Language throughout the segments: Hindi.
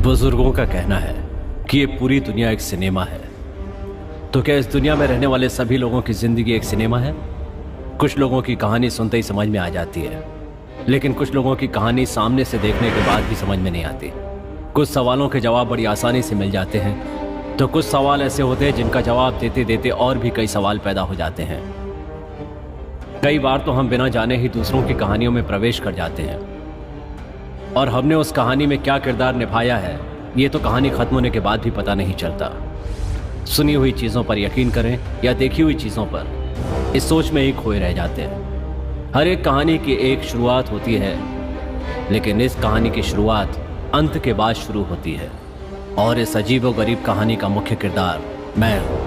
बुजुर्गों का कहना है कि ये पूरी दुनिया एक सिनेमा है। तो क्या इस दुनिया में रहने वाले सभी लोगों की जिंदगी एक सिनेमा है? कुछ लोगों की कहानी सुनते ही समझ में आ जाती है, लेकिन कुछ लोगों की कहानी सामने से देखने के बाद भी समझ में नहीं आती। कुछ सवालों के जवाब बड़ी आसानी से मिल जाते हैं, तो कुछ सवाल ऐसे होते हैं जिनका जवाब देते देते और भी कई सवाल पैदा हो जाते हैं। कई बार तो हम बिना जाने ही दूसरों की कहानियों में प्रवेश कर जाते हैं, और हमने उस कहानी में क्या किरदार निभाया है ये तो कहानी खत्म होने के बाद भी पता नहीं चलता। सुनी हुई चीजों पर यकीन करें या देखी हुई चीजों पर, इस सोच में ही खोए रह जाते हैं। हर एक कहानी की एक शुरुआत होती है, लेकिन इस कहानी की शुरुआत अंत के बाद शुरू होती है, और इस अजीबोगरीब कहानी का मुख्य किरदार मैं हूं।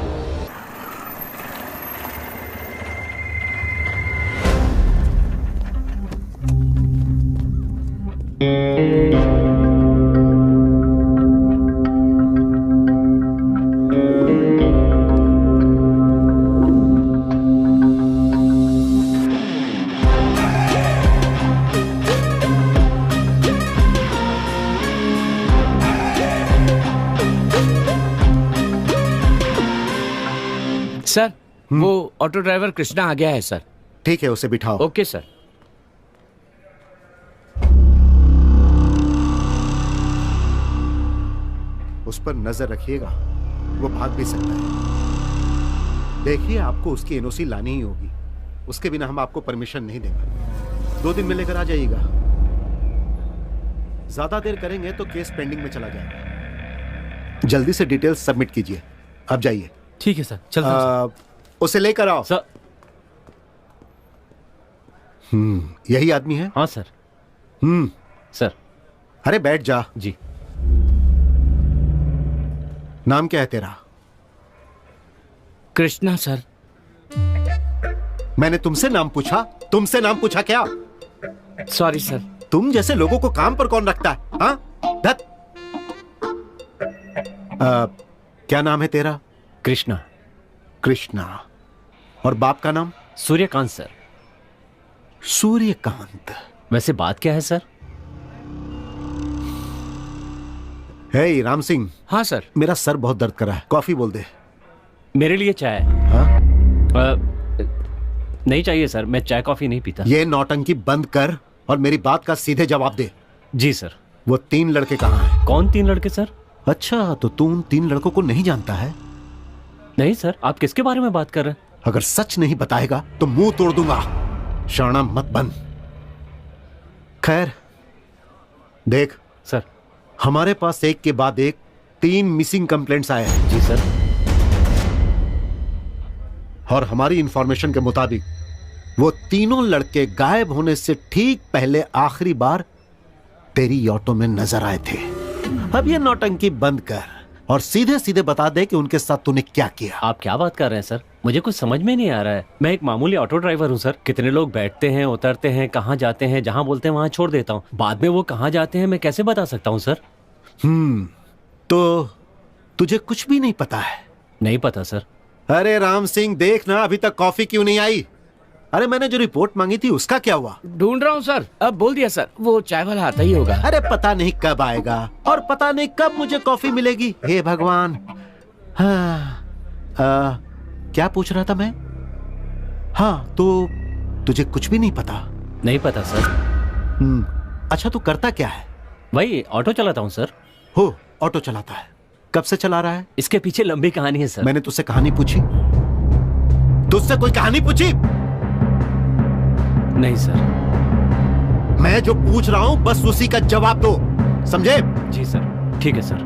सर, वो ऑटो ड्राइवर कृष्णा आ गया है सर। ठीक है, उसे बिठाओ। Okay sir. उस पर नजर रखिएगा, वो भाग भी सकता है। देखिए, आपको उसकी एनओसी लानी ही होगी, उसके बिना हम आपको परमिशन नहीं देंगे। 2 दिन में लेकर आ जाइएगा। ज्यादा देर करेंगे तो केस पेंडिंग में चला जाएगा। जल्दी से डिटेल्स सबमिट कीजिए। अब जाइए। ठीक है सर, चलता हूं सर। उसे लेकर आओ सर। यही आदमी है? हाँ सर। सर। अरे बैठ जा। जी। नाम क्या है तेरा? कृष्णा सर। मैंने तुमसे नाम पूछा? तुमसे नाम पूछा क्या? Sorry sir. तुम जैसे लोगों को काम पर कौन रखता है? हाँ? धत। क्या नाम है तेरा? कृष्णा। कृष्णा। और बाप का नाम? सूर्यकांत सर। सूर्यकांत। वैसे बात क्या है सर? हे राम सिंह। हाँ सर। मेरा सर बहुत दर्द कर रहा है, कॉफी बोल दे। मेरे लिए चाय। हाँ? नहीं चाहिए सर, मैं चाय कॉफी नहीं पीता। ये नौटंकी बंद कर और मेरी बात का सीधे जवाब दे। जी सर। वो 3 लड़के कहाँ हैं? कौन 3 लड़के सर? अच्छा, तो तू उन 3 लड़कों को नहीं जानता है? नहीं सर, आप किसके बारे में बात कर रहे हैं? अगर सच नहीं बताएगा तो मुंह तोड़ दूंगा। शाना मत बन। खैर देख सर, हमारे पास एक के बाद एक 3 मिसिंग कंप्लेंट्स आए हैं। जी सर। और हमारी इंफॉर्मेशन के मुताबिक वो तीनों लड़के गायब होने से ठीक पहले आखिरी बार तेरी ऑटो में नजर आए थे। अब ये नौटंकी बंद कर और सीधे सीधे बता दे कि उनके साथ तूने क्या किया। आप क्या बात कर रहे हैं सर? मुझे कुछ समझ में नहीं आ रहा है। मैं एक मामूली ऑटो ड्राइवर हूँ सर। कितने लोग बैठते हैं, उतरते हैं, कहाँ जाते हैं, जहाँ बोलते हैं वहाँ छोड़ देता हूँ। बाद में वो कहाँ जाते हैं मैं कैसे बता सकता हूँ सर? तो तुझे कुछ भी नहीं पता है? नहीं पता सर। अरे राम सिंह, देख ना, अभी तक कॉफी क्यों नहीं आई? अरे मैंने जो रिपोर्ट मांगी थी उसका क्या हुआ? ढूंढ रहा हूँ सर। अब बोल दिया सर, वो चाय वाला आता ही होगा। अरे पता नहीं कब आएगा और पता नहीं कब मुझे कॉफी मिलेगी। हे भगवान। हाँ, क्या पूछ रहा था मैं? हाँ, तो तुझे कुछ भी नहीं पता? नहीं पता सर। अच्छा, तू करता क्या है? भाई ऑटो चलाता हूँ सर। हो, ऑटो चलाता है। कब से चला रहा है? इसके पीछे लंबी कहानी है सर। मैंने तुझसे कहानी पूछी? तुझसे कोई कहानी पूछी? नहीं सर। मैं जो पूछ रहा हूं बस उसी का जवाब दो, समझे? जी सर। ठीक है सर।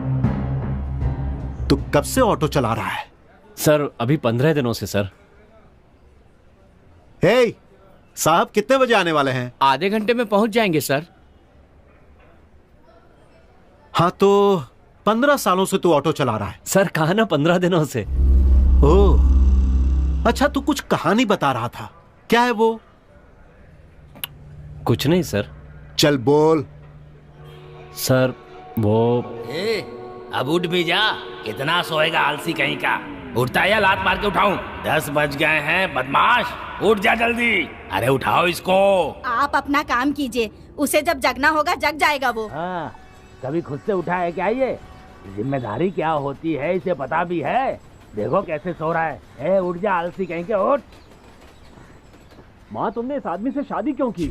तू कब से ऑटो चला रहा है? सर अभी 15 दिनों से सर। हे साहब, कितने बजे आने वाले हैं? आधे घंटे में पहुंच जाएंगे सर। हाँ, तो 15 सालों से तू ऑटो चला रहा है? सर कहा ना 15 दिनों से। ओह, अच्छा, तू कुछ कहानी बता रहा था, क्या है वो? कुछ नहीं सर। चल बोल। सर वो अब उठ भी जा। कितना सोएगा आलसी कहीं का? उठता है या लात मार के उठाऊं? 10 बज गए हैं बदमाश, उठ जा जल्दी। अरे उठाओ इसको। आप अपना काम कीजिए, उसे जब जगना होगा जग जाएगा वो। कभी खुद से उठा है क्या ये? जिम्मेदारी क्या होती है इसे पता भी है? देखो कैसे सो रहा है। ए उठ जा आलसी कहीं के, उठ। माँ तुमने इस आदमी से शादी क्यों की?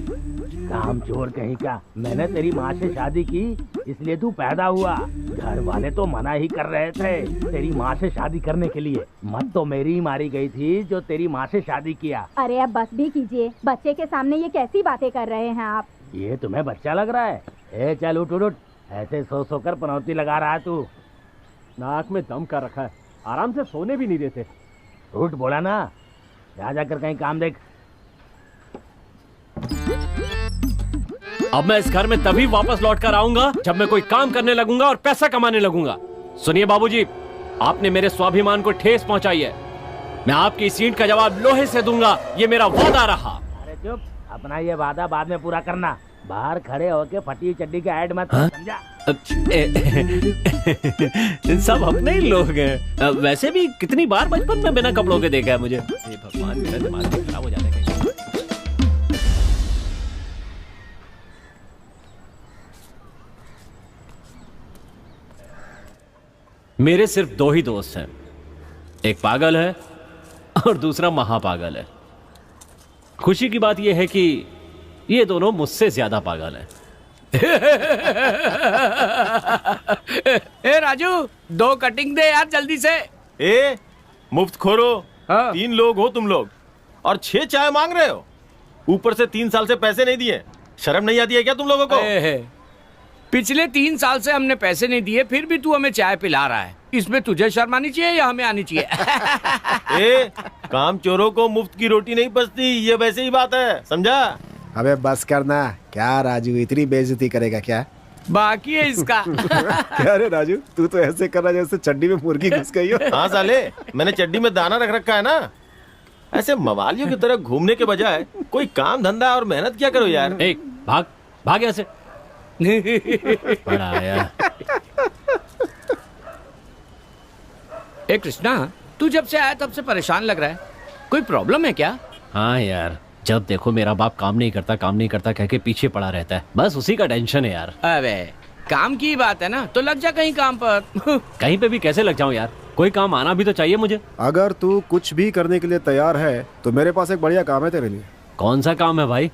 काम चोर कहीं का। मैंने तेरी माँ से शादी की इसलिए तू पैदा हुआ। घर वाले तो मना ही कर रहे थे तेरी माँ से शादी करने के लिए। मत तो मेरी ही मारी गई थी जो तेरी माँ से शादी किया। अरे अब बस भी कीजिए, बच्चे के सामने ये कैसी बातें कर रहे हैं आप? ये तुम्हें बच्चा लग रहा है? ए चल उठ उठ उठ। ऐसे सो सो कर पनौती लगा रहा है तू। नाक में दम कर रखा है, आराम से सोने भी नहीं देते। उठ बोला ना, जा जाकर कहीं काम देख। अब मैं इस घर में तभी वापस लौट कर आऊंगा जब मैं कोई काम करने लगूंगा और पैसा कमाने लगूंगा। सुनिए बाबूजी, आपने मेरे स्वाभिमान को ठेस पहुंचाई है। मैं आपकी इस ईंट का जवाब लोहे से दूंगा, ये मेरा वादा रहा। अरे चुप, अपना ये वादा बाद में पूरा करना। बाहर खड़े होके फटी हुई चड्डी का ऐड मत समझा। सब अपने ही लोग हैं। वैसे भी कितनी बार बचपन में बिना कपड़ों के देखा है मुझे। भगवान, मेरा दिमाग खराब हो जाता है कहीं। मेरे सिर्फ दो ही दोस्त हैं, एक पागल है और दूसरा महापागल है। खुशी की बात यह है कि ये दोनों मुझसे ज्यादा पागल हैं। ए राजू, 2 कटिंग दे यार जल्दी से। ए मुफ्त खोरो, हाँ। 3 लोग हो तुम लोग और 6 चाय मांग रहे हो। ऊपर से 3 साल से पैसे नहीं दिए। शर्म नहीं आती है क्या तुम लोगों को? पिछले 3 साल से हमने पैसे नहीं दिए, फिर भी तू हमें चाय पिला रहा है। इसमें तुझे शर्म आनी चाहिए या हमें आनी चाहिए? ए काम चोरों को मुफ्त की रोटी नहीं पचती, ये वैसे ही बात है, समझा? अबे बस करना। क्या राजू इतनी बेइज्जती करेगा क्या? बाकी है इसका। क्या रे राजू, तू तो ऐसे कर रहा जैसे चड्डी में मुर्गी घुस गई हो। हाँ साले, मैंने चड्डी में दाना रख रखा है ना। ऐसे मवालियों की तरह घूमने के बजाय कोई काम धंधा और मेहनत क्या करो यार। ए, भाग भाग यहाँ से। बड़ा आया। ए कृष्णा, तू जब से आया तब से परेशान लग रहा है, कोई प्रॉब्लम है क्या? हाँ यार, जब देखो मेरा बाप काम नहीं करता कह के पीछे पड़ा रहता है। बस उसी का टेंशन है यार। अबे काम की बात है ना, तो लग जा कहीं काम पर। कहीं पे भी कैसे लग जाऊं यार, कोई काम आना भी तो चाहिए मुझे। अगर तू कुछ भी करने के लिए तैयार है तो मेरे पास एक बढ़िया काम है तेरे लिए। कौन सा काम है भाई?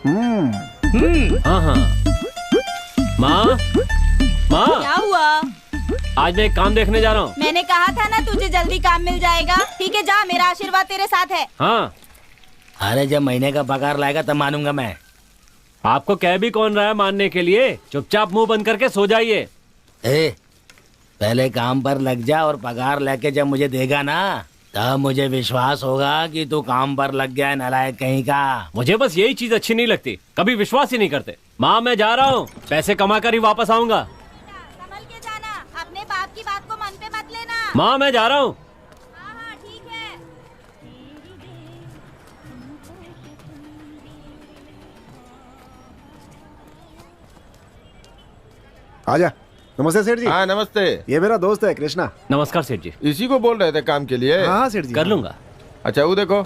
हाँ हाँ। माँ माँ, क्या हुआ? आज मैं एक काम देखने जा रहा हूँ। मैंने कहा था ना तुझे जल्दी काम मिल जाएगा। ठीक है जा, मेरा आशीर्वाद तेरे साथ है। हाँ, अरे जब महीने का पगार लाएगा तब मानूंगा मैं। आपको कह भी कौन रहा है मानने के लिए? चुपचाप मुंह बंद करके सो जाइए। ए, पहले काम पर लग जा और पगार लेके जब मुझे देगा ना, तब मुझे विश्वास होगा कि तू काम पर लग गया है, नालायक कहीं का। मुझे बस यही चीज अच्छी नहीं लगती, कभी विश्वास ही नहीं करते। माँ मैं जा रहा हूँ, पैसे कमा कर ही वापस आऊंगा। संभल के जाना, अपने बाप की बात को मन पे मत लेना। माँ मैं जा रहा हूँ। हाँ हाँ ठीक है। आजा। नमस्ते सेठ जी। हाँ नमस्ते। ये मेरा दोस्त है कृष्णा। नमस्कार सेठ जी। इसी को बोल रहे थे काम के लिए? हाँ सेठ जी कर लूंगा। अच्छा वो देखो,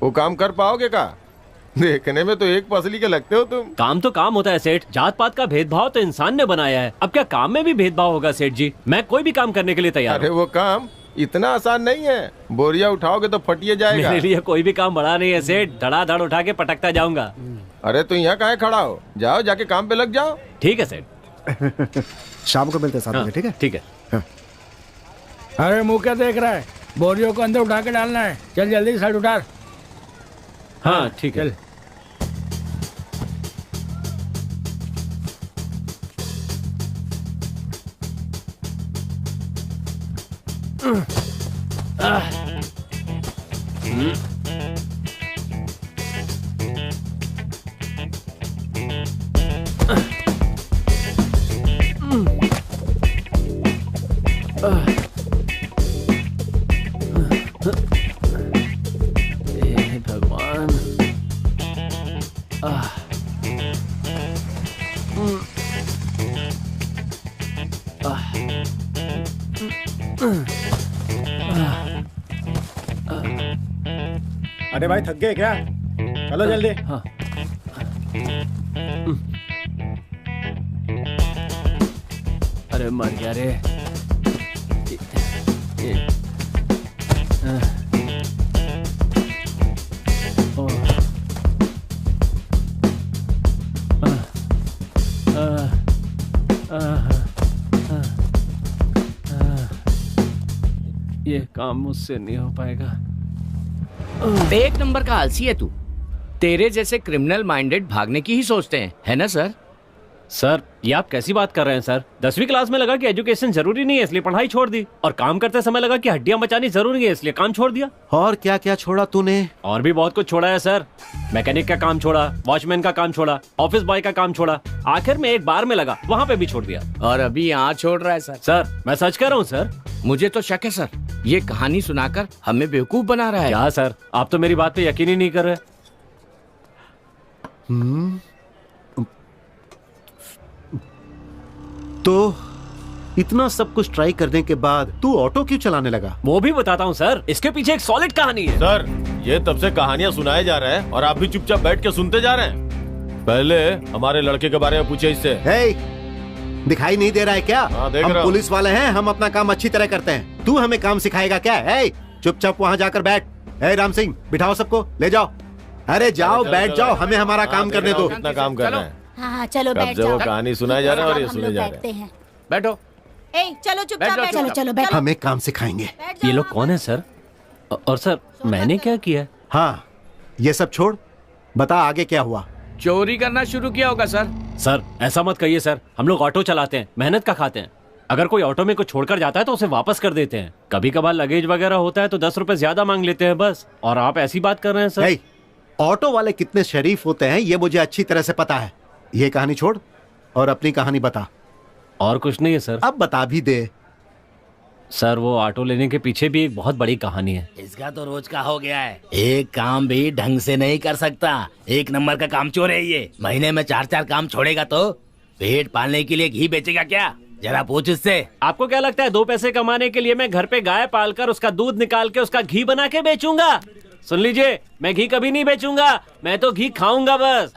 वो काम कर पाओगे का? देखने में तो एक पसली के लगते हो तुम। काम तो काम होता है सेठ, जात पात का भेदभाव तो इंसान ने बनाया है। अब क्या काम में भी भेदभाव होगा सेठ जी? मैं कोई भी काम करने के लिए तैयार अरे हूँ। वो काम इतना आसान नहीं है, बोरिया उठाओगे तो फटिए जाएगा। मेरे लिए कोई भी काम बड़ा नहीं है सेठ, धड़ाधड़ उठा के पटकता जाऊंगा। अरे तो यहाँ काहे खड़ा हो, जाओ जाके काम पे लग जाओ। ठीक है सेठ। शाम को मिलते हैं 7 बजे, ठीक है? ठीक है। अरे मुंह क्या देख रहा है? बोरियों को अंदर उठा के डालना है। चल जल्दी साइड उतार। हाँ ठीक है। हे भगवान। अरे भाई थक गए क्या? चलो जल्दी। हाँ। अरे मर गया रे। ये काम मुझसे नहीं हो पाएगा। एक नंबर का आलसी है तू। तेरे जैसे क्रिमिनल माइंडेड भागने की ही सोचते हैं, है ना सर? सर ये आप कैसी बात कर रहे हैं सर? 10वीं क्लास में लगा कि एजुकेशन जरूरी नहीं है इसलिए पढ़ाई छोड़ दी, और काम करते समय लगा कि हड्डियां बचानी जरूरी है इसलिए काम छोड़ दिया। और क्या क्या छोड़ा तूने? और भी बहुत कुछ छोड़ा है सर। मैकेनिक का काम छोड़ा, वॉचमैन का काम छोड़ा, ऑफिस बॉय का काम छोड़ा, आखिर में एक बार में लगा वहाँ पे भी छोड़ दिया। और अभी यहाँ छोड़ रहा है सर? सर मैं सच कह रहा हूँ सर। मुझे तो शक है सर, ये कहानी सुनाकर हमें बेवकूफ बना रहा है। क्या सर, आप तो मेरी बात पे यकीन ही नहीं कर रहे। तो इतना सब कुछ ट्राई करने के बाद तू ऑटो क्यों चलाने लगा? वो भी बताता हूँ सर, इसके पीछे एक सॉलिड कहानी है। सर ये तब से कहानियां सुनाए जा रहे हैं और आप भी चुपचाप बैठ के सुनते जा रहे हैं। पहले हमारे लड़के के बारे में पूछे इससे। दिखाई नहीं दे रहा है क्या? हाँ, देख हम रहा हूं। पुलिस वाले हैं, हम अपना काम अच्छी तरह करते हैं। तू हमें काम सिखाएगा क्या? चुपचाप वहाँ जाकर बैठ। राम सिंह बिठाओ सबको, ले जाओ। अरे जाओ बैठ जाओ, हमें हमारा काम करने दो। कितना काम कर रहे हैं। हाँ चलो कब बैठ से वो जाओ। कहानी सुनाए जा रहा है और ये हम सुने लोग जा रहे बैठते हैं। हैं। बैठो। चलो चुपचाप बैठ। चलो, चलो बैठ। हमें काम सिखाएंगे। बैठ जाओ ये लोग वहाँ कौन है सर? और सर मैंने क्या किया? हाँ ये सब छोड़, बता आगे क्या हुआ? चोरी करना शुरू किया होगा सर। सर ऐसा मत कहिए सर, हम लोग ऑटो चलाते हैं, मेहनत का खाते हैं। अगर कोई ऑटो में कुछ छोड़कर जाता है तो उसे वापस कर देते हैं। कभी कभार लगेज वगैरह होता है तो 10 रुपए ज्यादा मांग लेते हैं बस। और आप ऐसी बात कर रहे हैं सर? ऑटो वाले कितने शरीफ होते हैं ये मुझे अच्छी तरह से पता है। ये कहानी छोड़ और अपनी कहानी बता। और कुछ नहीं है सर। अब बता भी दे। सर वो ऑटो लेने के पीछे भी एक बहुत बड़ी कहानी है। इसका तो रोज का हो गया है, एक काम भी ढंग से नहीं कर सकता। एक नंबर का काम चोर है ये। महीने में 4-4 काम छोड़ेगा तो पेट पालने के लिए घी बेचेगा क्या? जरा पूछ इससे। आपको क्या लगता है 2 पैसे कमाने के लिए मैं घर पे गाय पालकर उसका दूध निकाल के उसका घी बना के बेचूंगा? सुन लीजिए, मैं घी कभी नहीं बेचूंगा, मैं तो घी खाऊंगा बस।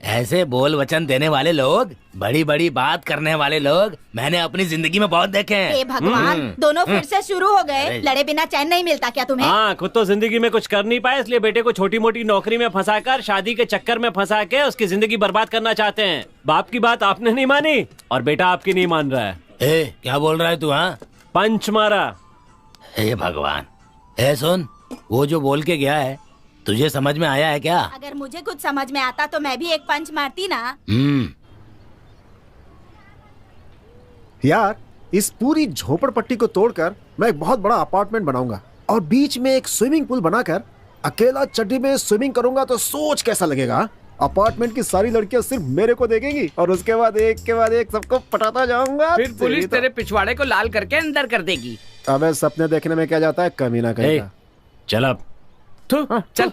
ऐसे बोल वचन देने वाले लोग, बड़ी बड़ी बात करने वाले लोग मैंने अपनी जिंदगी में बहुत देखे हैं। हे भगवान, दोनों फिर से शुरू हो गए। लड़े बिना चैन नहीं मिलता क्या तुम्हें? हाँ, खुद तो जिंदगी में कुछ कर नहीं पाए इसलिए बेटे को छोटी मोटी नौकरी में फंसाकर शादी के चक्कर में फंसा के उसकी जिंदगी बर्बाद करना चाहते हैं। बाप की बात आपने नहीं मानी और बेटा आपकी नहीं मान रहा है। क्या बोल रहा है तू? हाँ, पंच मारा। हे भगवान। सुन, वो जो बोल के गया है तुझे समझ में आया है क्या? अगर मुझे कुछ समझ में आता तो मैं भी एक पंच मारती ना। यार इस पूरी झोपड़पट्टी को तोड़कर मैं एक बहुत बड़ा अपार्टमेंट बनाऊंगा और बीच में एक स्विमिंग पूल बनाकर अकेला चड्डी में स्विमिंग करूंगा तो सोच कैसा लगेगा? अपार्टमेंट की सारी लड़कियां सिर्फ मेरे को देखेंगी और उसके बाद एक के बाद एक सबको पटाता जाऊंगा। फिर पुलिस तेरे पिछवाड़े को लाल करके अंदर कर देगी। अबे सपने देखने में क्या जाता है, कमी ना करेगा। चल अब चल चल।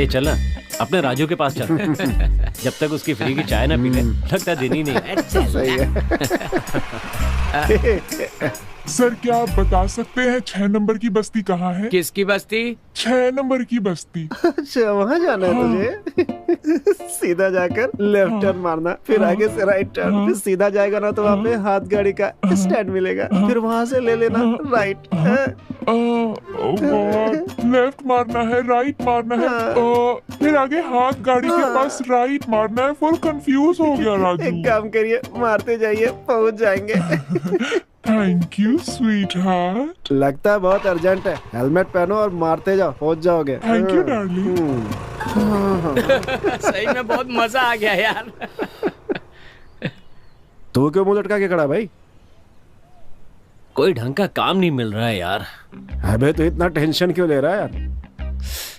चल ना, अपने राजू के पास चल। जब तक उसकी फ्री की चाय ना पी ले लगता दिन ही नहीं। सही है। सर क्या आप बता सकते हैं 6 नंबर की बस्ती कहाँ है? किसकी बस्ती? 6 नंबर की बस्ती। अच्छा वहाँ जाना है तुझे? सीधा जाकर लेफ्ट टर्न मारना, फिर आगे से राइट टर्न, फिर सीधा जाएगा ना तो वहाँ पे हाथ गाड़ी का स्टैंड मिलेगा, फिर वहाँ से ले लेना राइट। लेफ्ट मारना है, राइट मारना है, फिर आगे हाथ गाड़ी के पास राइट मारना है। फुल कंफ्यूज हो गया राजू। एक काम करिए, मारते जाइए, पहुँच जाएंगे। Thank you sweet heart. लगता है बहुत अर्जेंट है, हेलमेट पहनो और मारते जाओ, पहुंच जाओगे। Thank you darling. सही में बहुत मजा आ गया यार। तू क्यों मुंह लटका के खड़ा भाई? कोई ढंग का काम नहीं मिल रहा है यार। अबे तो इतना टेंशन क्यों ले रहा है यार?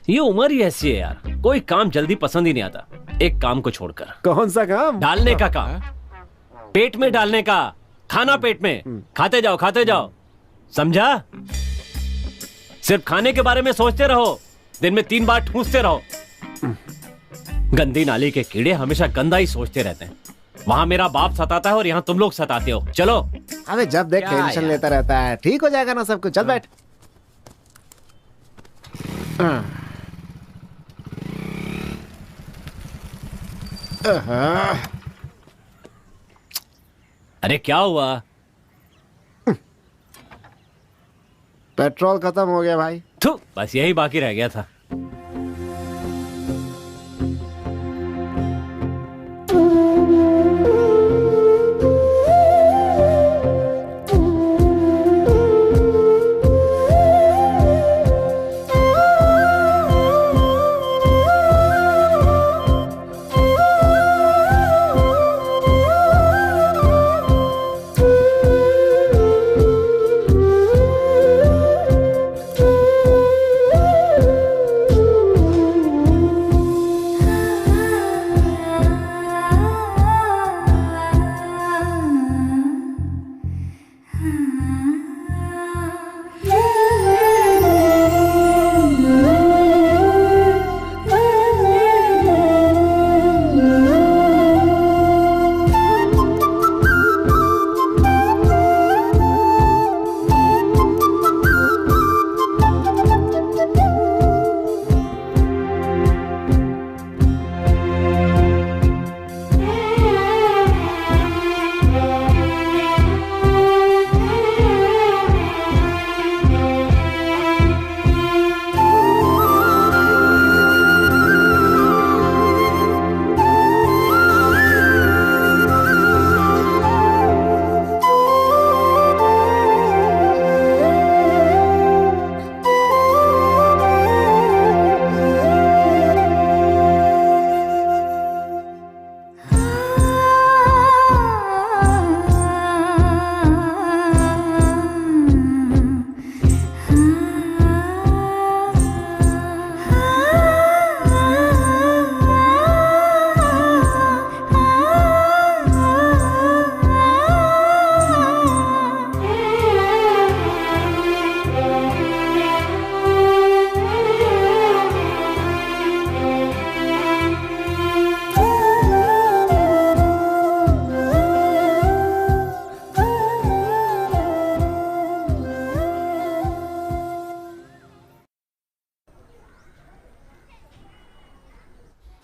ये उम्र ही ऐसी है यार, कोई काम जल्दी पसंद ही नहीं आता। एक काम को छोड़कर। कौन सा काम? डालने का काम, पेट में डालने का। खाना पेट में, खाते जाओ, समझा? सिर्फ खाने के बारे में सोचते रहो, दिन में 3 बार ठूंसते रहो। गंदी नाली के कीड़े हमेशा गंदा ही सोचते रहते हैं। वहां मेरा बाप सताता है और यहाँ तुम लोग सताते हो। चलो। अबे जब देख टेंशन लेता रहता है, ठीक हो जाएगा ना सब कुछ। चल बैठ। अरे क्या हुआ? पेट्रोल खत्म हो गया भाई। थू, बस यही बाकी रह गया था।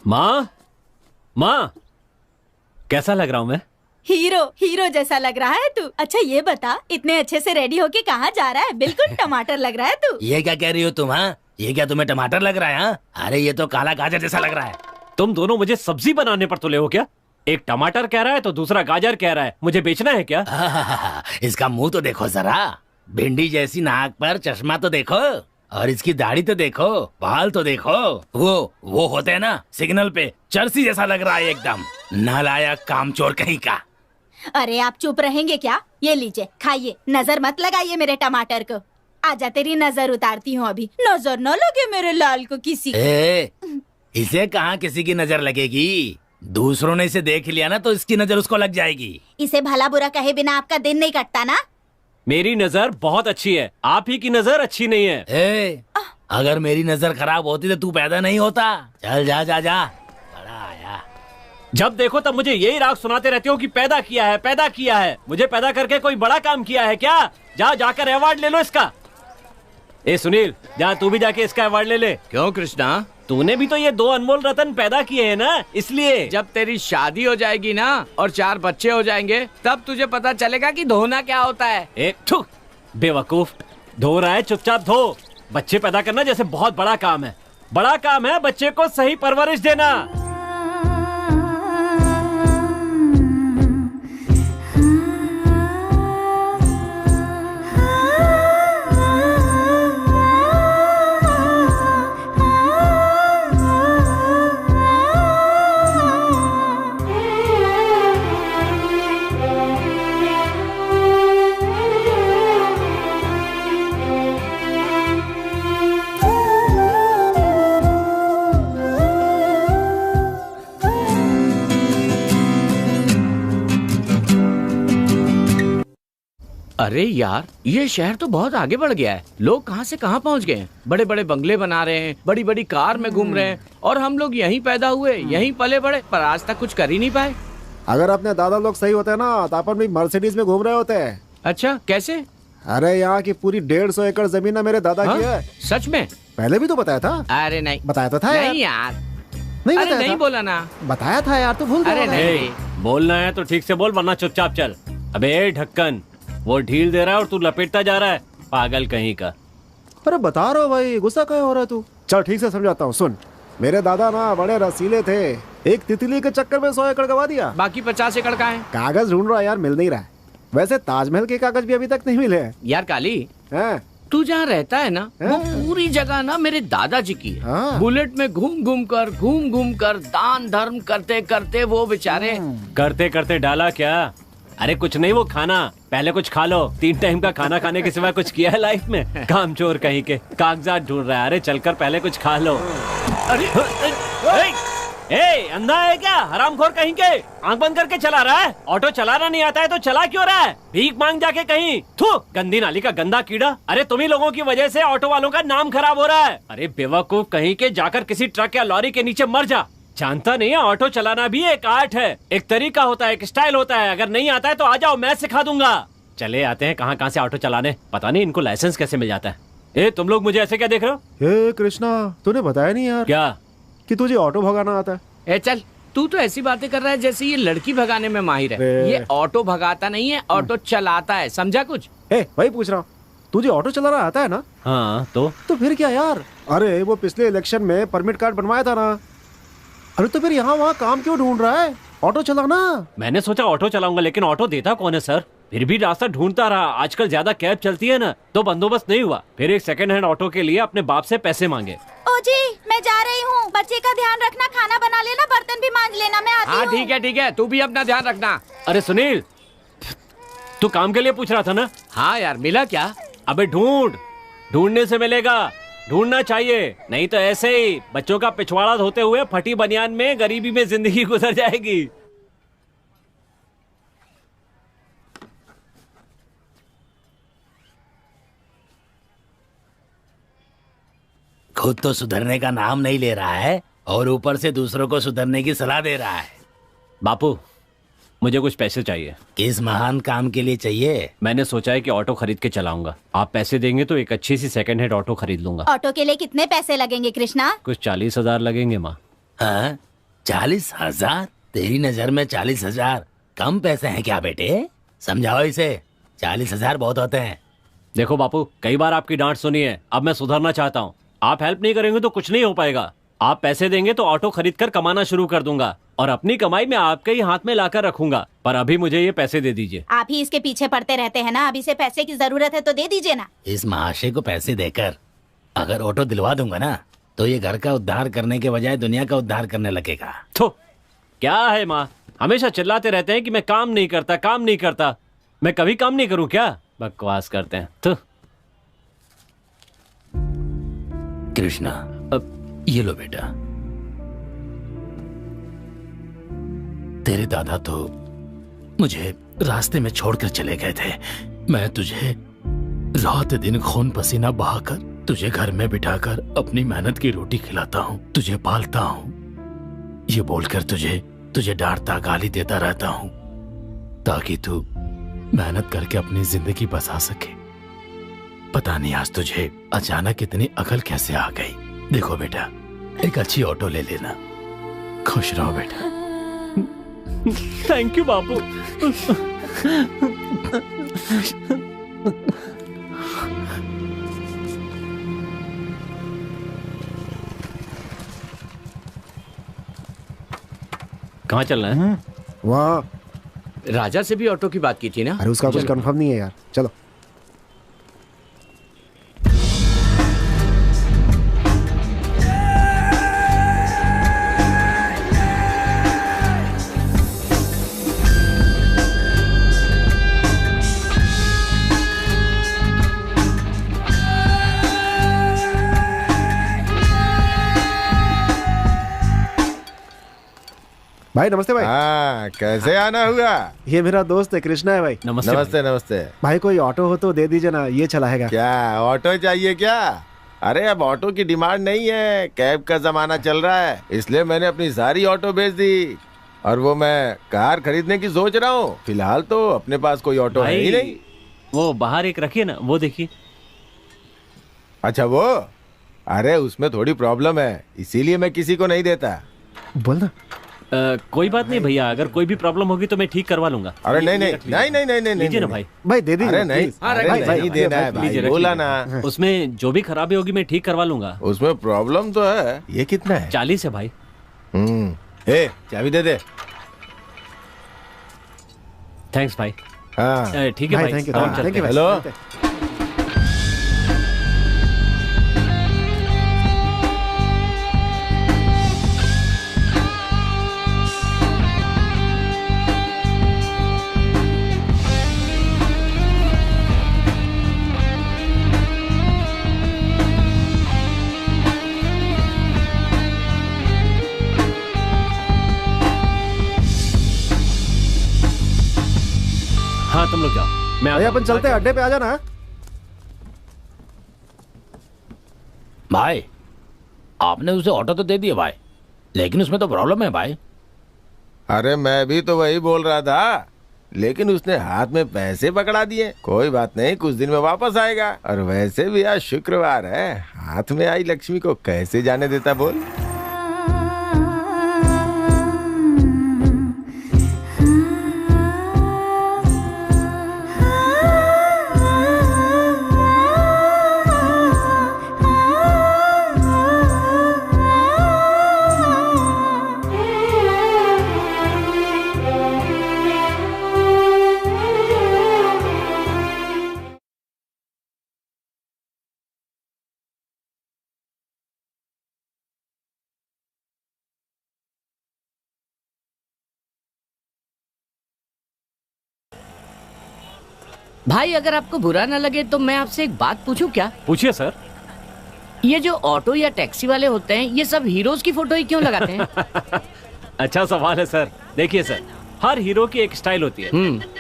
माँ, माँ, कैसा लग रहा हूँ मैं? हीरो हीरो जैसा लग रहा है तू। अच्छा ये बता, इतने अच्छे से रेडी होके कहाँ जा रहा है? बिल्कुल टमाटर लग रहा है तू। ये क्या कह रही हो तुम? हाँ, ये क्या तुम्हें टमाटर लग रहा है? हाँ, अरे ये तो काला गाजर जैसा लग रहा है। तुम दोनों मुझे सब्जी बनाने पर तुले हो क्या? एक टमाटर कह रहा है तो दूसरा गाजर कह रहा है। मुझे बेचना है क्या? इसका मुंह तो देखो जरा, भिंडी जैसी नाक पर चश्मा तो देखो, और इसकी दाढ़ी तो देखो, बाल तो देखो। वो होते हैं ना सिग्नल पे, चर्सी जैसा लग रहा है एकदम। नालायक कामचोर कहीं का। अरे आप चुप रहेंगे क्या? ये लीजिए खाइए, नजर मत लगाइए मेरे टमाटर को। आजा तेरी नजर उतारती हूँ अभी। नजर न लगे मेरे लाल को किसी को। इसे कहाँ किसी की नजर लगेगी? दूसरों ने इसे देख लिया ना तो इसकी नजर उसको लग जाएगी। इसे भला बुरा कहे बिना आपका दिन नहीं कटता ना? मेरी नजर बहुत अच्छी है, आप ही की नजर अच्छी नहीं है। अगर मेरी नजर खराब होती तो तू पैदा नहीं होता। चल जा जा जा। बड़ा आया। जब देखो तब मुझे यही राग सुनाते रहते हो कि पैदा किया है, पैदा किया है। मुझे पैदा करके कोई बड़ा काम किया है क्या? जाकर अवार्ड ले लो इसका। ए सुनील, जा तू भी जाके इसका अवार्ड ले ले। क्यों कृष्णा? तूने भी तो ये 2 अनमोल रतन पैदा किए हैं ना, इसलिए। जब तेरी शादी हो जाएगी ना और 4 बच्चे हो जाएंगे, तब तुझे पता चलेगा कि धोना क्या होता है। बेवकूफ, धो रहा है चुपचाप धो। बच्चे पैदा करना जैसे बहुत बड़ा काम है। बड़ा काम है बच्चे को सही परवरिश देना। अरे यार, ये शहर तो बहुत आगे बढ़ गया है। लोग कहाँ से कहाँ पहुँच गए हैं। बड़े बड़े बंगले बना रहे हैं, बड़ी बड़ी कार में घूम रहे हैं, और हम लोग यहीं पैदा हुए, यहीं पले बड़े, पर आज तक कुछ कर ही नहीं पाए। अगर अपने दादा लोग सही होते ना तो अपन भी मर्सिडीज में घूम रहे होते हैं। अच्छा, कैसे? अरे यहाँ की पूरी 150 एकड़ जमीन ना मेरे दादा की है। सच में? पहले भी तो बताया था। अरे नहीं, बताया तो था नहीं यार। नहीं अरे बताया नहीं था। बोला ना। बताया था यार, तू भूल गया अरे होगा। नहीं। बोलना है तो ठीक से बोल, वरना चुपचाप चल। अबे ढक्कन, वो ढील दे रहा है और तू लपेटता जा रहा है, पागल कहीं का। अरे बता रहा हूँ भाई, गुस्सा क्यों हो रहा है तू? चल ठीक से समझाता हूँ, सुन। मेरे दादा ना बड़े रसीले थे, एक तितली के चक्कर में 100 एकड़ गवा दिया। बाकी 50 एकड़ का है। कागज ढूंढ रहा है यार, मिल नहीं रहा है। वैसे ताजमहल के कागज भी अभी तक नहीं मिले हैं। यार काली, हैं? तू जहाँ रहता है ना, वो पूरी जगह ना मेरे दादाजी की है। बुलेट में घूम घूम कर दान धर्म करते करते वो बेचारे करते करते डाला क्या? अरे कुछ नहीं, वो खाना पहले कुछ खा लो। 3 टाइम का खाना खाने के सिवा कुछ किया है लाइफ में? काम चोर कहीं के, कागजात ढूंढ रहा है। अरे चलकर पहले कुछ खा लो। अरे ए, अंधा है क्या? हरामखोर कहीं के, आंख बंद करके चला रहा है। ऑटो चलाना नहीं आता है तो चला क्यों रहा है? भीख मांग जाके कहीं। थू, गंदी नाली का गंदा कीड़ा। अरे तुम ही लोगों की वजह से ऑटो वालों का नाम खराब हो रहा है। अरे बेवकूफ कहीं के, जाकर किसी ट्रक या लॉरी के नीचे मर जा। जानता नहीं है, ऑटो चलाना भी एक आर्ट है, एक तरीका होता है, एक स्टाइल होता है। अगर नहीं आता है तो आ जाओ, मैं सिखा दूंगा। चले आते हैं कहाँ कहाँ से ऑटो चलाने, पता नहीं इनको लाइसेंस कैसे मिल जाता है। ए, तुम लोग मुझे ऐसे क्या देख रहे हो? हे कृष्णा, तूने बताया नहीं यार क्या कि तुझे ऑटो भगाना आता है? ए चल, तू तो ऐसी बातें कर रहा है जैसे ये लड़की भगाने में माहिर है। ये ऑटो भगाता नहीं है, ऑटो चलाता है, समझा कुछ? वही पूछ रहा हूँ, तुझे ऑटो चलाना आता है ना? हाँ तो फिर क्या यार? अरे वो पिछले इलेक्शन में परमिट कार्ड बनवाया था ना। अरे तो फिर यहाँ वहाँ काम क्यों ढूंढ रहा है? ऑटो चलाना। मैंने सोचा ऑटो चलाऊंगा, लेकिन ऑटो देता कौन है सर? फिर भी रास्ता ढूंढता रहा। आजकल ज्यादा कैब चलती है ना, तो बंदोबस्त नहीं हुआ। फिर एक सेकंड हैंड ऑटो के लिए अपने बाप से पैसे मांगे। ओ जी, मैं जा रही हूँ। बच्चे का ध्यान रखना, खाना बना लेना, बर्तन भी मांज लेना, मैं आती हूँ। हाँ ठीक है, तू भी अपना ध्यान रखना। अरे सुनील, तू काम के लिए पूछ रहा था ना? हाँ यार, मिला क्या? अबे ढूंढने से मिलेगा, ढूंढना चाहिए। नहीं तो ऐसे ही बच्चों का पिछवाड़ा धोते हुए फटी बनियान में गरीबी में जिंदगी गुजर जाएगी। खुद तो सुधरने का नाम नहीं ले रहा है और ऊपर से दूसरों को सुधरने की सलाह दे रहा है। बापू, मुझे कुछ पैसे चाहिए। किस महान काम के लिए चाहिए? मैंने सोचा है कि ऑटो खरीद के चलाऊंगा। आप पैसे देंगे तो एक अच्छी सी सेकंड हैंड ऑटो खरीद लूंगा। ऑटो के लिए कितने पैसे लगेंगे कृष्णा? कुछ 40,000 लगेंगे माँ। हाँ, 40,000? तेरी नजर में 40,000 कम पैसे हैं क्या बेटे? समझाओ इसे, 40,000 बहुत होते हैं। देखो बापू, कई बार आपकी डांट सुनी है, अब मैं सुधरना चाहता हूँ। आप हेल्प नहीं करेंगे तो कुछ नहीं हो पाएगा। आप पैसे देंगे तो ऑटो खरीद कर कमाना शुरू कर दूंगा और अपनी कमाई में आपके ही हाथ में लाकर रखूंगा। पर अभी मुझे ये पैसे दे दीजिए। आप ही इसके पीछे पड़ते रहते हैं ना, अभी से पैसे की जरूरत है तो दे दीजिए ना। इस महाशय को पैसे देकर अगर ऑटो दिलवा दूंगा ना, तो ये घर का उद्धार करने के बजाय दुनिया का उद्धार करने लगेगा। तो क्या है माँ, हमेशा चिल्लाते रहते हैं कि मैं काम नहीं करता। मैं कभी काम नहीं करूँ क्या? बकवास करते हैं। तो कृष्णा, अब ये लो बेटा। तेरे दादा तो मुझे रास्ते में छोड़कर चले गए थे। मैं तुझे रात दिन खून पसीना बहाकर तुझे घर में बिठाकर अपनी मेहनत की रोटी खिलाता हूँ, तुझे पालता हूँ। ये बोलकर तुझे डांटता गाली देता रहता हूँ ताकि तू मेहनत करके अपनी जिंदगी बसा सके। पता नहीं आज तुझे अचानक इतनी अकल कैसे आ गई। देखो बेटा, एक अच्छी ऑटो ले लेना। खुश रहो बेटा। थैंक यू बापू। कहाँ चल रहे हैं? वहाँ। राजा से भी ऑटो की बात की थी ना? अरे उसका कुछ कंफर्म नहीं है यार, चलो। भाई नमस्ते भाई। हाँ, कैसे आना हुआ? ये मेरा दोस्त है, कृष्णा है भाई। नमस्ते नमस्ते। भाई कोई ऑटो हो तो दे दीजिए ना, ये चलाएगा। क्या ऑटो चाहिए क्या? अरे अब ऑटो की डिमांड नहीं है, कैब का जमाना चल रहा है, इसलिए मैंने अपनी सारी ऑटो बेच दी और वो मैं कार खरीदने की सोच रहा हूँ। फिलहाल तो अपने पास कोई ऑटो है ही नहीं। वो बाहर एक रखिए ना, वो देखिए। अच्छा वो? अरे उसमें थोड़ी प्रॉब्लम है, इसीलिए मैं किसी को नहीं देता। बोलना। कोई बात नहीं भैया, अगर कोई भी प्रॉब्लम होगी तो मैं ठीक करवा लूंगा। अरे नहीं नहीं नहीं नहीं नहीं नहीं लीजिए ना नहीं। भाई। भाई दे दीजिए। अरे नहीं, अरे नहीं देना है भाई, बोला ना। उसमें जो भी खराबी होगी मैं ठीक करवा लूंगा। उसमें प्रॉब्लम तो है। ये कितना है? 40 है भाई। ए चाबी दे दे। थैंक्स भाई। हाँ ठीक है भाई, थैंक यू। अब हम चलते हैं। हेलो। हाँ तुम लोग जाओ, मैं भाई अपन चलते हैं, अड्डे पे आ जाना। भाई आपने उसे ऑटो तो दे दिया भाई, लेकिन उसमें तो प्रॉब्लम है भाई। अरे मैं भी तो वही बोल रहा था, लेकिन उसने हाथ में पैसे पकड़ा दिए। कोई बात नहीं, कुछ दिन में वापस आएगा। और वैसे भी आज शुक्रवार है, हाथ में आई लक्ष्मी को कैसे जाने देता बोल। भाई अगर आपको बुरा ना लगे तो मैं आपसे एक बात पूछूं क्या? पूछिए सर। ये जो ऑटो या टैक्सी वाले होते हैं, ये सब हीरोज की फोटो ही क्यों लगाते हैं? अच्छा सवाल है सर। देखिए सर, हर हीरो की एक स्टाइल होती है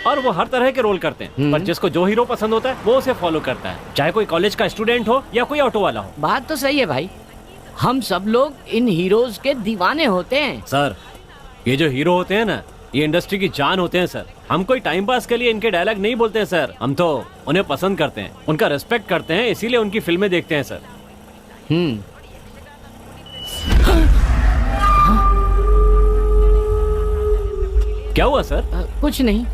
और वो हर तरह के रोल करते हैं, पर जिसको जो हीरो पसंद होता है वो उसे फॉलो करता है, चाहे कोई कॉलेज का स्टूडेंट हो या कोई ऑटो वाला हो। बात तो सही है भाई, हम सब लोग इन हीरोज के दीवाने होते हैं। सर ये जो हीरो होते हैं ना, ये इंडस्ट्री की जान होते हैं सर। हम कोई टाइम पास के लिए इनके डायलॉग नहीं बोलते हैं सर, हम तो उन्हें पसंद करते हैं, उनका रिस्पेक्ट करते हैं, इसीलिए उनकी फिल्में देखते हैं सर। क्या हुआ सर? कुछ नहीं।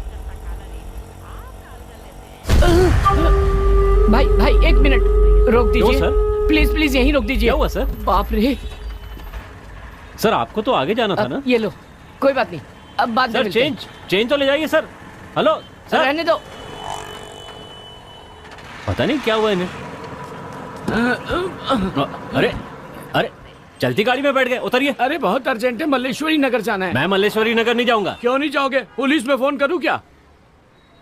भाई भाई एक मिनट रोक दीजिए सर? प्लीज प्लीज यहीं रोक दीजिए। क्या हुआ सर? बाप रे सर आपको तो आगे जाना था ना। ये लो, कोई बात नहीं, अब बाद में सर मिलते हैं। चेंज तो ले जाइए सर। हेलो सर, रहने दो। पता नहीं क्या हुआ इन्हें। अरे अरे चलती गाड़ी में बैठ गए, उतरिए। अरे बहुत अर्जेंट है, मल्लेश्वरी नगर जाना है। मैं मल्लेश्वरी नगर नहीं जाऊंगा। क्यों नहीं जाओगे? पुलिस में फोन करूं क्या?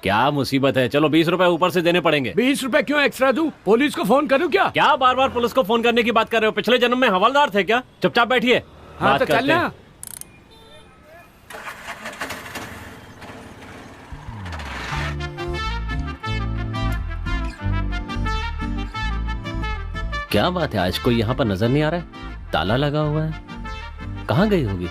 क्या मुसीबत है, चलो 20 रुपए ऊपर से देने पड़ेंगे। 20 रुपए क्यों एक्स्ट्रा दूं? पुलिस को फोन करूं क्या? क्या बार बार पुलिस को फोन करने की बात कर रहे हो? पिछले जन्म में हवलदार थे क्या? चुपचाप बैठिए। हाँ तो चलना। क्या बात है, आज कोई यहाँ पर नजर नहीं आ रहा है? ताला लगा हुआ है, कहाँ गई होगी?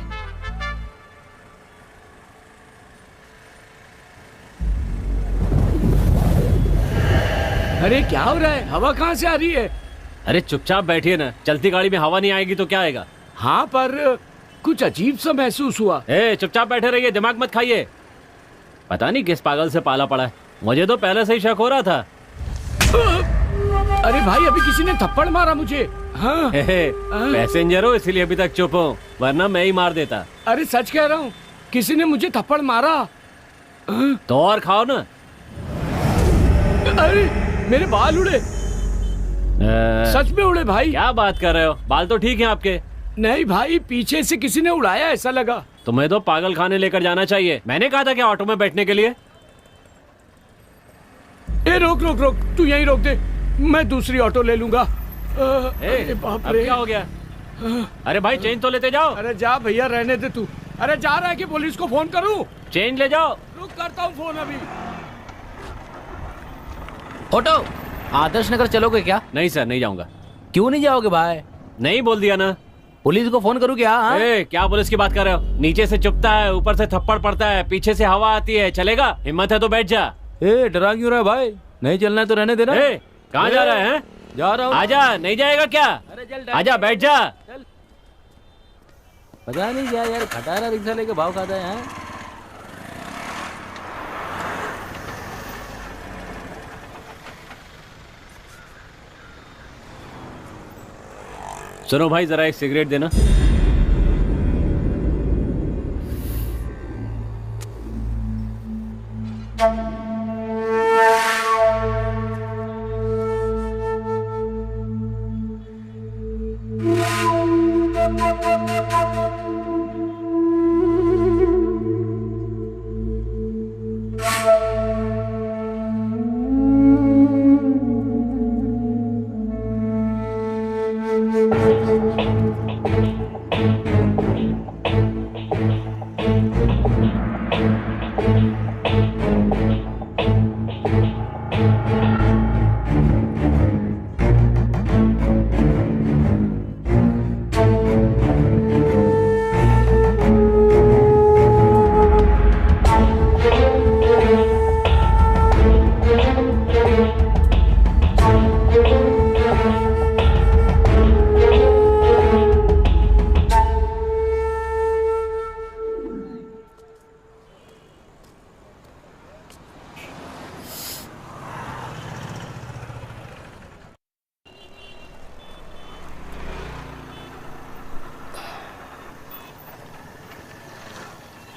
अरे क्या हो रहा है? हवा कहाँ से आ रही है? अरे चुपचाप बैठिए ना, चलती गाड़ी में हवा नहीं आएगी तो क्या आएगा? हाँ पर कुछ अजीब सा महसूस हुआ। चुपचाप बैठे रहिए, दिमाग मत खाइए। पता नहीं किस पागल से पाला पड़ा है, मुझे तो पहले से ही शक हो रहा था। अरे भाई अभी किसी ने थप्पड़ मारा मुझे। हाँ। पैसेंजर हो इसलिए अभी तक चुप हो, वरना मैं ही मार देता। अरे सच कह रहा हूँ, किसी ने मुझे थप्पड़ मारा। तो और खाओ ना। अरे मेरे बाल उड़े। सच में उड़े भाई। क्या बात कर रहे हो? बाल तो ठीक हैं आपके। नहीं भाई, पीछे से किसी ने उड़ाया ऐसा लगा। तुम्हें तो पागल खाने लेकर जाना चाहिए। मैंने कहा था क्या ऑटो में बैठने के लिए? रोक रोक रोक, तू यहीं रोक दे, मैं दूसरी ऑटो ले लूंगा। अरे बाप रे, क्या हो गया? अरे भाई चेंज तो लेते जाओ। अरे जा भैया, रहने दे तू। अरे जा रहा है कि पुलिस को फोन करूं? चेंज ले जाओ। रुक, करता हूँ फोन अभी। ऑटो आदर्श नगर चलोगे क्या? नहीं सर, नहीं जाऊंगा। क्यों नहीं जाओगे भाई? नहीं बोल दिया ना। पुलिस को फोन करूं क्या? क्या पुलिस की बात कर रहे हो? नीचे से चुपता है, ऊपर से थप्पड़ पड़ता है, पीछे से हवा आती है, चलेगा? हिम्मत है तो बैठ जा। डरा क्यों रहा है भाई? नहीं चलना है तो रहने देना। कहाँ जा रहा है? जा रहा हूँ। आजा, नहीं जाएगा क्या? आजा, बैठ जा। पता नहीं क्या यार, खटारा रिक्शा लेके भाव खाता है यहाँ। सुनो भाई, जरा एक सिगरेट देना।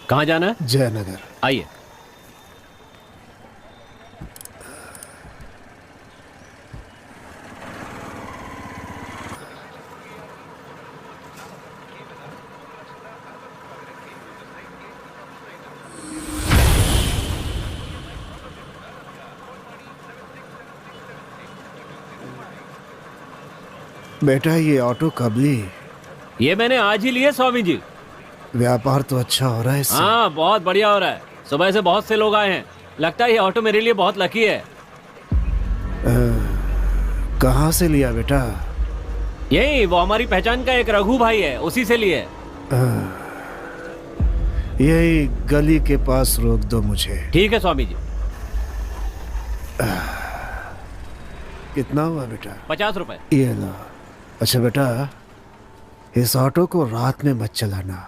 कहाँ जाना है? जयनगर। आइए। बेटा ये ऑटो कब ली? ये मैंने आज ही लिए स्वामी जी। व्यापार तो अच्छा हो रहा है इससे। हाँ, बहुत बढ़िया हो रहा है। सुबह से बहुत से लोग आए हैं। लगता है ये ऑटो मेरे लिए बहुत लकी है। कहाँ से लिया बेटा? यही, वो हमारी पहचान का एक रघु भाई है, उसी से लिए। यही गली के पास रोक दो मुझे। ठीक है स्वामी जी। कितना हुआ बेटा? 50 रुपए। ये लो। अच्छा बेटा, इस ऑटो को रात में मत चलाना,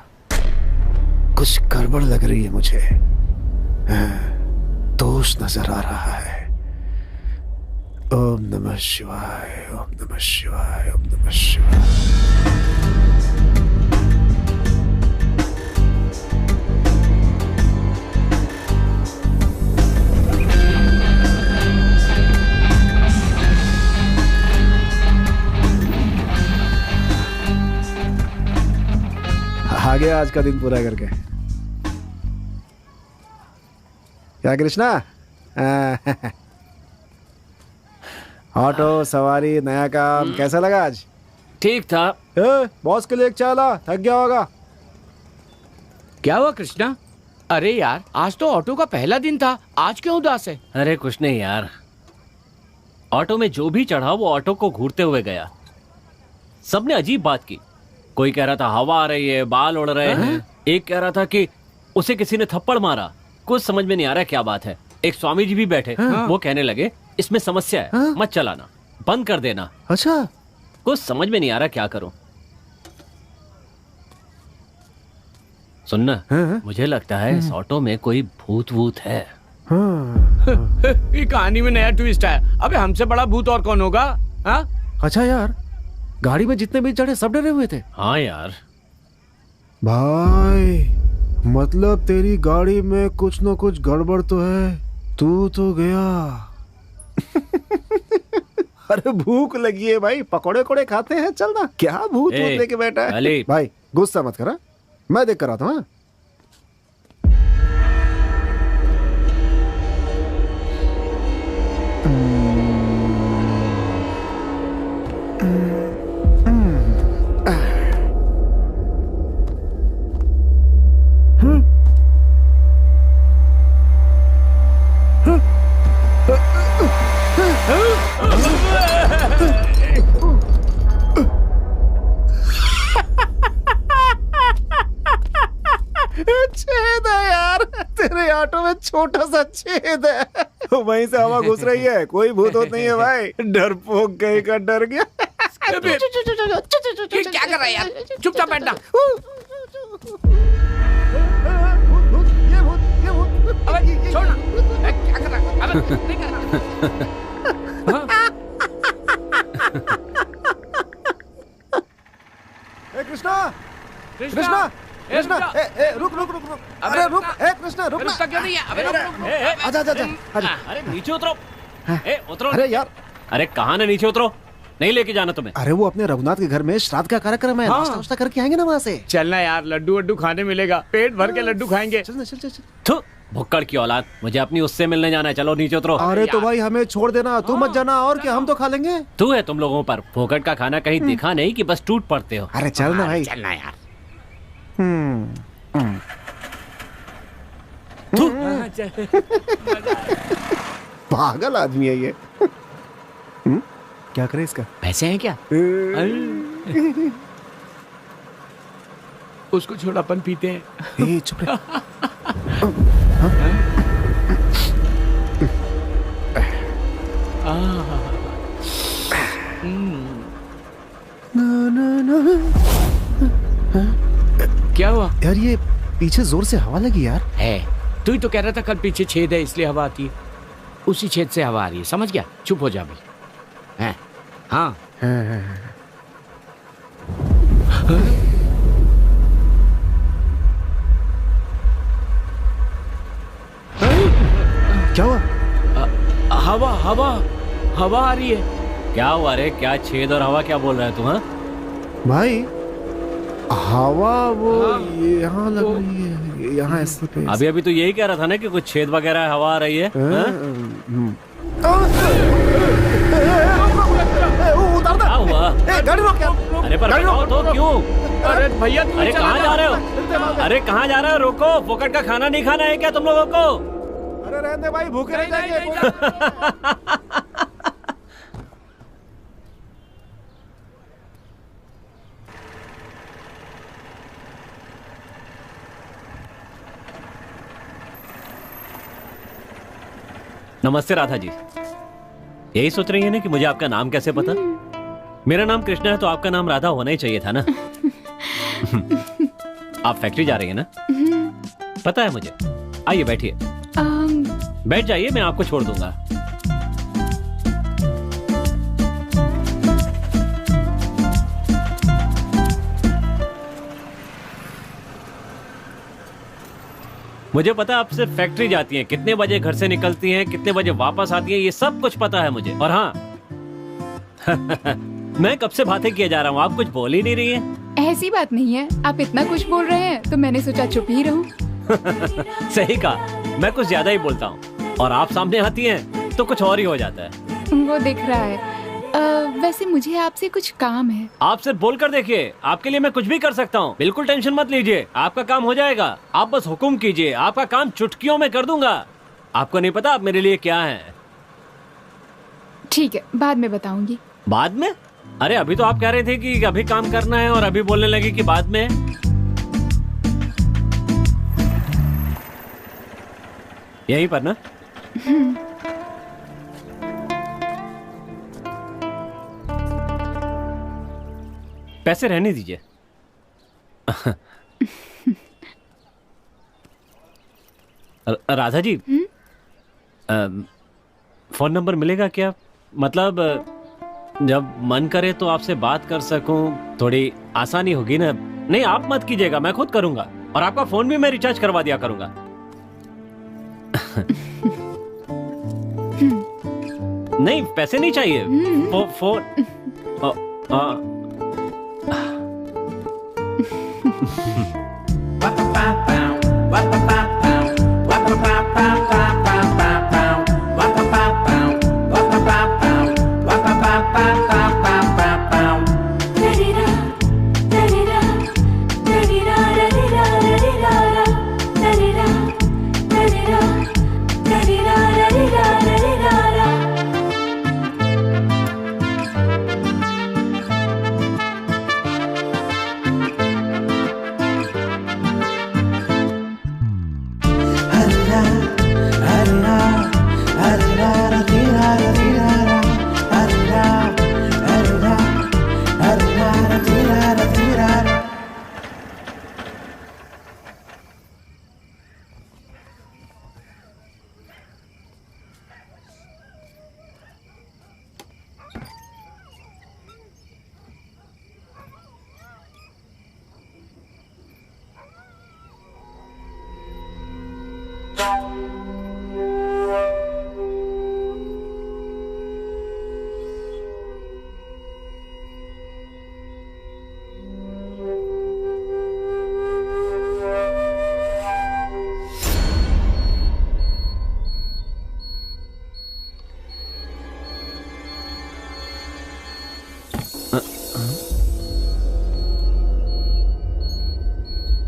कुछ गड़बड़ लग रही है मुझे। दोष नजर आ रहा है। ओम नमः शिवाय, ओम नमः शिवाय, ओम नमः शिवाय। आ गया आज का दिन पूरा करके। क्या कृष्णा? ऑटो सवारी नया काम कैसा लगा आज? ठीक था। बॉस के लिए एक चाय ला, थक गया होगा। क्या हुआ कृष्णा? अरे यार, आज तो ऑटो का पहला दिन था, आज क्यों उदास है? अरे कुछ नहीं यार, ऑटो में जो भी चढ़ा वो ऑटो को घूरते हुए गया। सबने अजीब बात की। कोई कह रहा था हवा आ रही है, बाल उड़ रहे हैं। एक कह रहा था कि उसे किसी ने थप्पड़ मारा। कुछ समझ में नहीं आ रहा क्या बात है। एक स्वामी जी भी बैठे, वो कहने लगे इसमें समस्या है, मत चलाना, बंद कर देना। अच्छा, कुछ समझ में नहीं आ रहा क्या करूं। सुनना, मुझे लगता है इस ऑटो में कोई भूत वूत है। ये कहानी में नया ट्विस्ट है। अबे हमसे बड़ा भूत और कौन होगा? हाँ? अच्छा यार, गाड़ी में जितने भी चढ़े सब डरे हुए थे। हाँ यार। भाई मतलब तेरी गाड़ी में कुछ न कुछ गड़बड़ तो है। तू तो गया। अरे भूख लगी है भाई, पकोड़े कोड़े खाते हैं, चल ना। क्या भूत वूत लेके बैठा है? भाई गुस्सा मत करा, मैं देख कर आता हूँ। छेद है यार, तेरे ऑटो में छोटा सा छेद है, वहीं से हवा घुस रही है। कोई भूत वूत नहीं है भाई, डरपोक कहीं का डर गया। क्या कर रहा है यार? चुपचाप बैठना। ये भूत। अबे छोड़ ना। क्या कर रहा है? अबे नहीं करना। कृष्णा कृष्णा कृष्णा, रुक रुक रुक रुक, अरे रुक, कृष्णा रुक ना। क्यों नहीं है? अबे रुक। आजा आजा आजा। अरे नीचे उतरो। उतरो। अरे यार, अरे कहाँ ना नीचे उतरो, नहीं लेके जाना तुम्हें। अरे वो अपने रघुनाथ के घर में श्राद्ध का कार्यक्रम है, नाश्ता वास्ता करके आएंगे ना वहाँ से। चलना यार, लड्डू वड्डू खाने मिलेगा, पेट भर के लड्डू खाएंगे। चल चल चल। थू, भुक्कड़ की औलाद, मुझे अपनी उससे मिलने जाना है, चलो नीचे उतरो। अरे तो भाई हमें छोड़ देना, तू मत जाना, और क्या हम तो खा लेंगे। तू है तुम लोगों पर, फोकट का खाना कहीं दिखा नहीं कि बस टूट पड़ते हो। अरे चल ना भाई। चलना यार। पागल आदमी है ये। क्या करे इसका? पैसे हैं क्या? उसको छोड़, अपन पीते हैं। चुप रह। क्या हुआ यार? ये पीछे जोर से हवा लगी यार। है, तू ही तो कह रहा था कल पीछे छेद है इसलिए हवा आती है। उसी छेद से हवा आ रही है, समझ गया? चुप हो जा भाई। है हाँ। क्या हुआ? हवा हवा हवा आ रही है। क्या हुआ रे? क्या छेद और हवा क्या बोल रहा है तू? हाँ भाई हवा वो यहाँ लग रही है, यहाँ ऐसे पे। अभी अभी तो यही कह रहा था ना कि कुछ छेद वगैरह हवा आ रही है। क्या हुआ? गाड़ी रोक यार। अरे पर बताओ तो क्यों? अरे भैया, अरे कहाँ जा रहे हो? अरे कहाँ जा रहे हो? रोको, फोकट का खाना नहीं खाना है क्या तुम लोगों को? अरे रहने दे भाई, भूखे रह जाएंगे। नमस्ते राधा जी। यही सोच रही है ना कि मुझे आपका नाम कैसे पता? मेरा नाम कृष्णा है तो आपका नाम राधा होना ही चाहिए था ना। आप फैक्ट्री जा रही है ना? पता है मुझे। आइए बैठिए। बैठ जाइए, मैं आपको छोड़ दूंगा। मुझे पता है आप सिर्फ फैक्ट्री जाती हैं, कितने बजे घर से निकलती हैं, कितने बजे वापस आती हैं, ये सब कुछ पता है मुझे। और हाँ मैं कब से बातें किए जा रहा हूँ, आप कुछ बोल ही नहीं रही हैं। ऐसी बात नहीं है, आप इतना कुछ बोल रहे हैं तो मैंने सोचा चुप ही रहूं। सही कहा, मैं कुछ ज्यादा ही बोलता हूँ और आप सामने आती हैं तो कुछ और ही हो जाता है। वो दिख रहा है। वैसे मुझे आपसे कुछ काम है। आप सिर्फ बोल कर देखिए, आपके लिए मैं कुछ भी कर सकता हूँ। बिल्कुल टेंशन मत लीजिए, आपका काम हो जाएगा। आप बस हुक्म कीजिए, आपका काम चुटकियों में कर दूंगा। आपको नहीं पता आप मेरे लिए क्या है। ठीक है, बाद में बताऊंगी। बाद में? अरे अभी तो आप कह रहे थे कि अभी काम करना है और अभी बोलने लगे कि बाद में। यहीं पर ना? पैसे रहने दीजिए। राधा जी, फोन नंबर मिलेगा क्या? मतलब जब मन करे तो आपसे बात कर सकूं, थोड़ी आसानी होगी ना। नहीं आप मत कीजिएगा, मैं खुद करूंगा और आपका फोन भी मैं रिचार्ज करवा दिया करूंगा। नहीं पैसे नहीं चाहिए, फोन।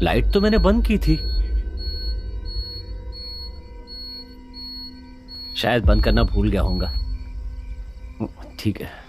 लाइट तो मैंने बंद की थी। शायद बंद करना भूल गया होऊंगा। ठीक है।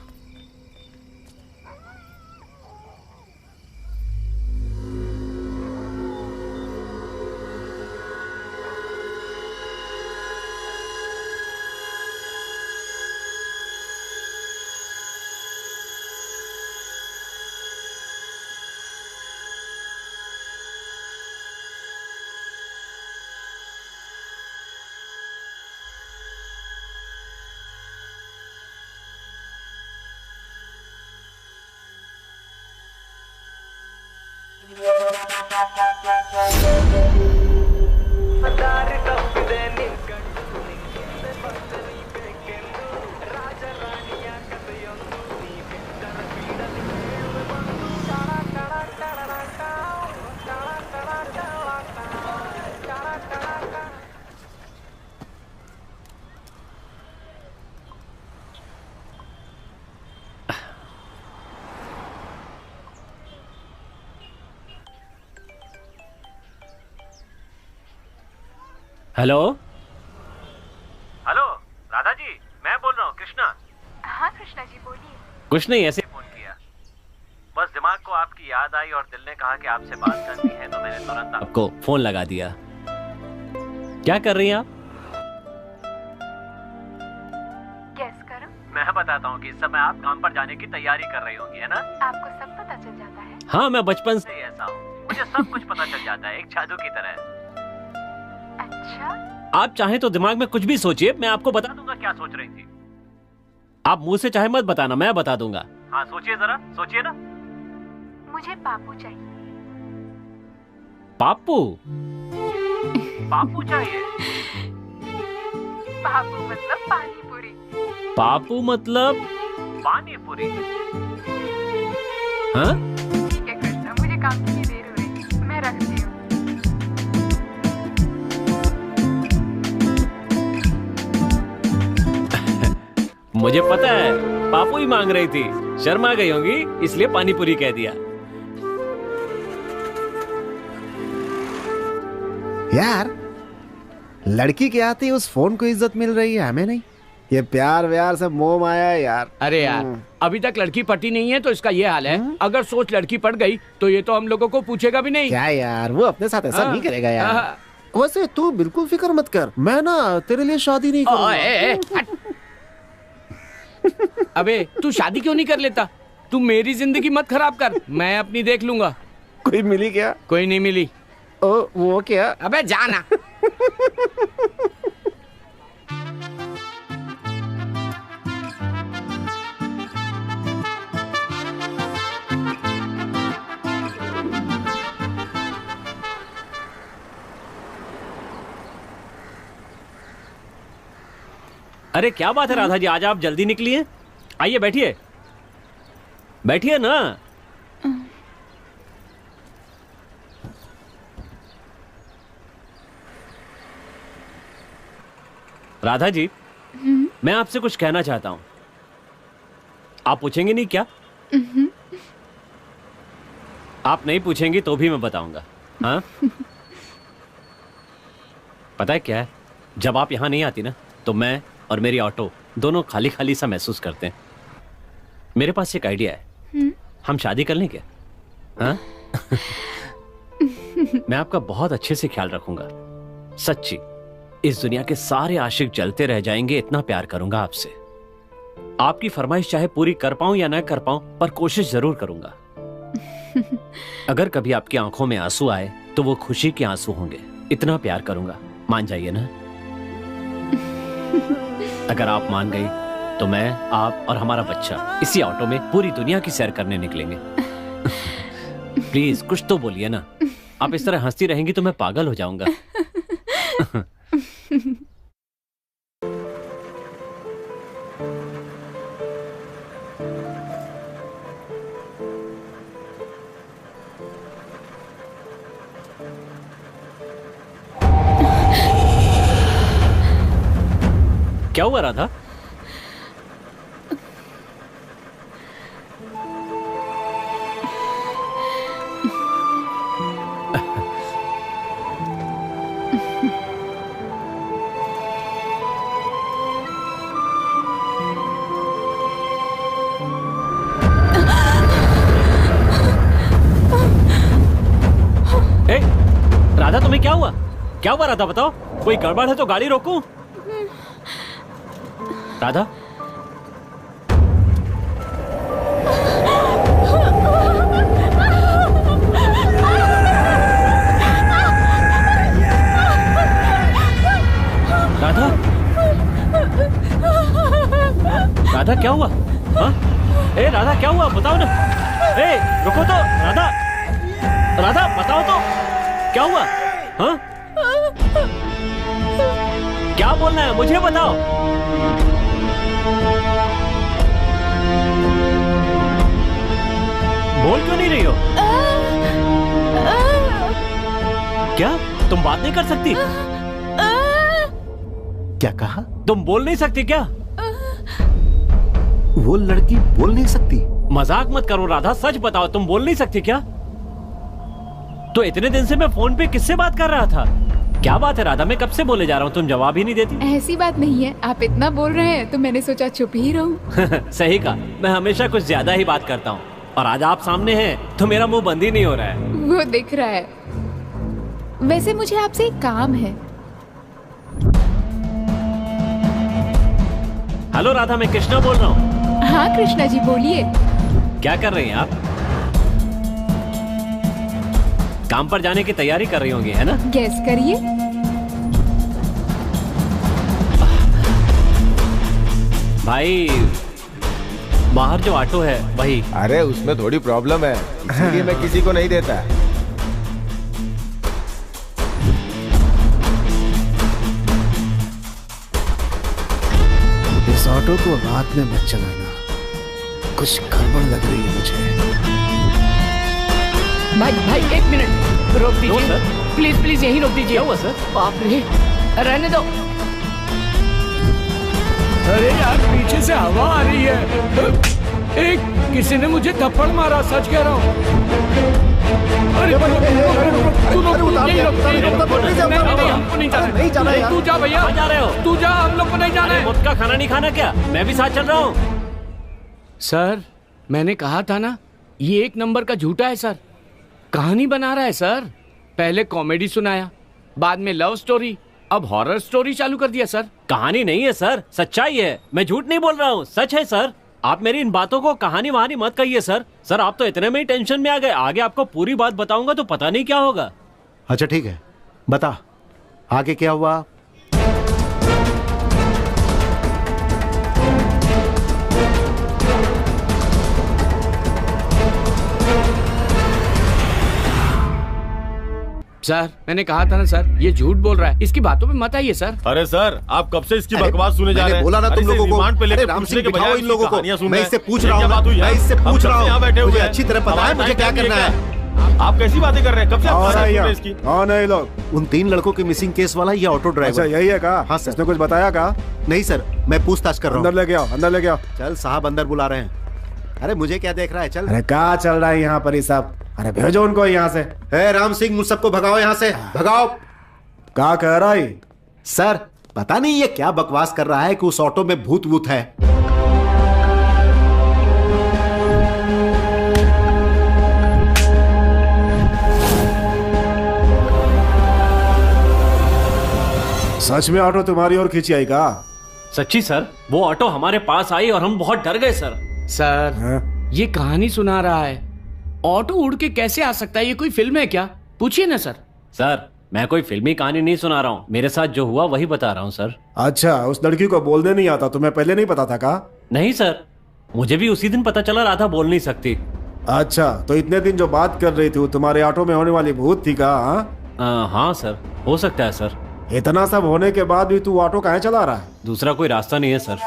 हेलो हेलो राधा जी, मैं बोल रहा हूँ कृष्णा। हाँ कृष्णा जी बोलिए। कुछ नहीं, ऐसे फोन किया, बस दिमाग को आपकी याद आई और दिल ने कहा कि आपसे बात करनी है, तो मैंने तुरंत आपको फोन लगा दिया। क्या कर रही हैं आप? गेस करो। मैं बताता हूँ कि इस समय आप काम पर जाने की तैयारी कर रही होंगी, है ना? आपको सब पता चल जाता है? हाँ, मैं बचपन से ऐसा हूँ, मुझे सब कुछ पता चल जाता है, एक जादू की तरह। अच्छा, आप चाहें तो दिमाग में कुछ भी सोचिए, मैं आपको बता दूंगा क्या सोच रही थी। आप मुंह से चाहे मत बताना, मैं बता दूंगा। हाँ सोचिए जरा, सोचिए ना। मुझे पापू चाहिए। पापू? पापू चाहिए? पापू मतलब पानी पूरी। पापू मतलब पानी पूरी? हाँ? ठीक है कृष्णा, मुझे काम की देर हो रही, मैं रखती हूँ। मुझे पता है, पापू ही मांग रही थी, शर्मा गई होंगी इसलिए पानी पूरी कह दिया। यार, लड़की के आते ही उस फोन को इज्जत मिल रही है, हमें नहीं। ये प्यार व्यार से मोह माया है यार। अरे यार, अभी तक लड़की पटी नहीं है तो इसका ये हाल है। अगर सोच लड़की पट गई तो ये तो हम लोगों को पूछेगा भी नहीं। क्या यार, वो अपने साथ ऐसा नहीं करेगा यार। वैसे तू बिल्कुल फिक्र मत कर, मैं ना तेरे लिए शादी नहीं करूंगा। अबे तू शादी क्यों नहीं कर लेता? तू मेरी जिंदगी मत खराब कर, मैं अपनी देख लूंगा। कोई मिली क्या? कोई नहीं मिली। ओ वो क्या? अबे जाना। अरे क्या बात है राधा जी, आज आप जल्दी निकली हैं? आइए बैठिए, बैठिए ना। राधा जी, मैं आपसे कुछ कहना चाहता हूं। आप पूछेंगे नहीं क्या? आप नहीं पूछेंगी तो भी मैं बताऊंगा। हाँ? पता है क्या है, जब आप यहां नहीं आती ना तो मैं और मेरी ऑटो दोनों खाली खाली सा महसूस करते हैं। मेरे पास एक आइडिया है, हम शादी कर लें क्या? हाँ? मैं आपका बहुत अच्छे से ख्याल रखूंगा, सच्ची। इस दुनिया के सारे आशिक जलते रह जाएंगे, इतना प्यार करूंगा आपसे। आपकी फरमाइश चाहे पूरी कर पाऊं या ना कर पाऊं, पर कोशिश जरूर करूंगा। अगर कभी आपकी आंखों में आंसू आए तो वो खुशी के आंसू होंगे, इतना प्यार करूंगा। मान जाइए ना। अगर आप मान गई तो मैं, आप और हमारा बच्चा इसी ऑटो में पूरी दुनिया की सैर करने निकलेंगे। प्लीज कुछ तो बोलिए ना। आप इस तरह हंसती रहेंगी तो मैं पागल हो जाऊंगा। क्या हुआ राधा? राधा तुम्हें क्या हुआ? क्या हुआ राधा, बताओ। कोई गड़बड़ है तो गाड़ी रोकूं? राधा, राधा, राधा क्या हुआ? हाँ? ए राधा क्या हुआ, बताओ ना। ए रुको तो राधा, राधा बताओ तो क्या हुआ? हाँ? क्या बोलना है मुझे बताओ। बोल क्यों नहीं रही हो? क्या तुम बात नहीं कर सकती? क्या कहा? तुम बोल नहीं सकती क्या? वो लड़की बोल नहीं सकती? मजाक मत करो राधा, सच बताओ, तुम बोल नहीं सकती क्या? तो इतने दिन से मैं फोन पे किससे बात कर रहा था? क्या बात है राधा, मैं कब से बोले जा रहा हूँ, तुम जवाब ही नहीं देती। ऐसी बात नहीं है, आप इतना बोल रहे हैं तो मैंने सोचा चुप ही रहूं। सही कहा, मैं हमेशा कुछ ज्यादा ही बात करता हूँ और आज आप सामने हैं तो मेरा मुंह बंद ही नहीं हो रहा है। वो दिख रहा है। वैसे मुझे आपसे एक काम है। हेलो राधा, मैं कृष्णा बोल रहा हूँ। हाँ कृष्णा जी बोलिए। क्या कर रही हैं आप? काम पर जाने की तैयारी कर रही होंगी, है ना? गैस करिए। भाई बाहर जो ऑटो है वही। अरे उसमें थोड़ी प्रॉब्लम है, इसलिए मैं किसी को नहीं देता। इस ऑटो को रात में मत चलाना, कुछ गड़बड़ लग रही है मुझे। भाई एक मिनट रोक दीजिए, प्लीज प्लीज यहीं रोक दीजिए। क्या हुआ सर? बाप रे, रहने दो। अरे यार पीछे से हवा आ रही है। एक किसी ने मुझे थप्पड़ मारा, सच कह रहा हूँ। अरे तू जा भैया, जा रहे हो? तू जा, हम लोग को नहीं जाना है। मुझका खाना नहीं खाना क्या? मैं भी साथ चल रहा हूँ। सर मैंने कहा था ना, ये एक नंबर का झूठा है सर। कहानी बना रहा है सर। पहले कॉमेडी सुनाया, बाद में लव स्टोरी, अब हॉरर स्टोरी चालू कर दिया सर। कहानी नहीं है सर, सच्चाई है। मैं झूठ नहीं बोल रहा हूँ, सच है सर। आप मेरी इन बातों को कहानी वहानी मत कहिए सर। सर आप तो इतने में ही टेंशन में आ गए, आगे आपको पूरी बात बताऊंगा तो पता नहीं क्या होगा। अच्छा ठीक है, बता आगे क्या हुआ। सर मैंने कहा था ना सर, ये झूठ बोल रहा है, इसकी बातों में मत आइए सर। अरे सर आप कब से इसकी बकवास सुने जा रहे हैं? बोला ना तुम लोगों को। अरे राम सिंह बिठाओ इन लोगों को। मैं इससे पूछ रहा हूँ, मैं इससे पूछ रहा हूँ, बैठे मुझे हुए अच्छी तरह पता है मुझे क्या करना है। आप कैसी बातें कर रहे हैं? कब से आप इसकी? कौन है ये लोग? उन 3 लड़कों के मिसिंग केस वाला ये ऑटो ड्राइवर। अच्छा यही है का? हाँ सर। इसने कुछ बताया का? नहीं सर, मैं पूछताछ कर रहा हूँ। अंदर लेके आओ, अंदर लेके आओ। चल साहब अंदर बुला रहे हैं। अरे मुझे क्या देख रहा है, चल। अरे क्या चल रहा है यहाँ पर ये सब? अरे भेजो उनको यहाँ से। राम सिंह उन सबको भगाओ यहाँ से, भगाओ। क्या कह रहा है सर? पता नहीं ये क्या बकवास कर रहा है कि उस ऑटो में भूत वूत है। सच में ऑटो तुम्हारी ओर खींची आई का? सच्ची सर, वो ऑटो हमारे पास आई और हम बहुत डर गए सर। सर ये कहानी सुना रहा है, ऑटो उड़ के कैसे आ सकता है? ये कोई फिल्म है क्या? पूछिए ना सर। सर मैं कोई फिल्मी कहानी नहीं सुना रहा हूँ, मेरे साथ जो हुआ वही बता रहा हूँ सर। अच्छा उस लड़की को बोलने नहीं आता, तुम्हें पहले नहीं पता था का? नहीं सर, मुझे भी उसी दिन पता चला राधा बोल नहीं सकती। अच्छा तो इतने दिन जो बात कर रही थी वो तुम्हारे ऑटो में होने वाली भूत थी का? हाँ सर, हो सकता है सर। इतना सब होने के बाद भी तू ऑटो काहे चला रहा है? दूसरा कोई रास्ता नहीं है सर।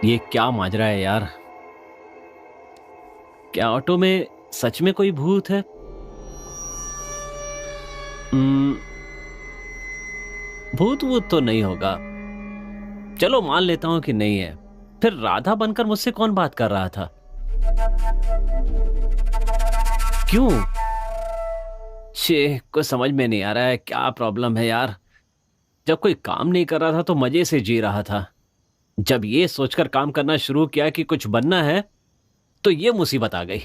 ये क्या माजरा है यार? क्या ऑटो में सच में कोई भूत है? भूत वूत तो नहीं होगा, चलो मान लेता हूं कि नहीं है। फिर राधा बनकर मुझसे कौन बात कर रहा था? क्यों? छे, कुछ समझ में नहीं आ रहा है, क्या प्रॉब्लम है यार। जब कोई काम नहीं कर रहा था तो मजे से जी रहा था। जब ये सोचकर काम करना शुरू किया कि कुछ बनना है तो ये मुसीबत आ गई।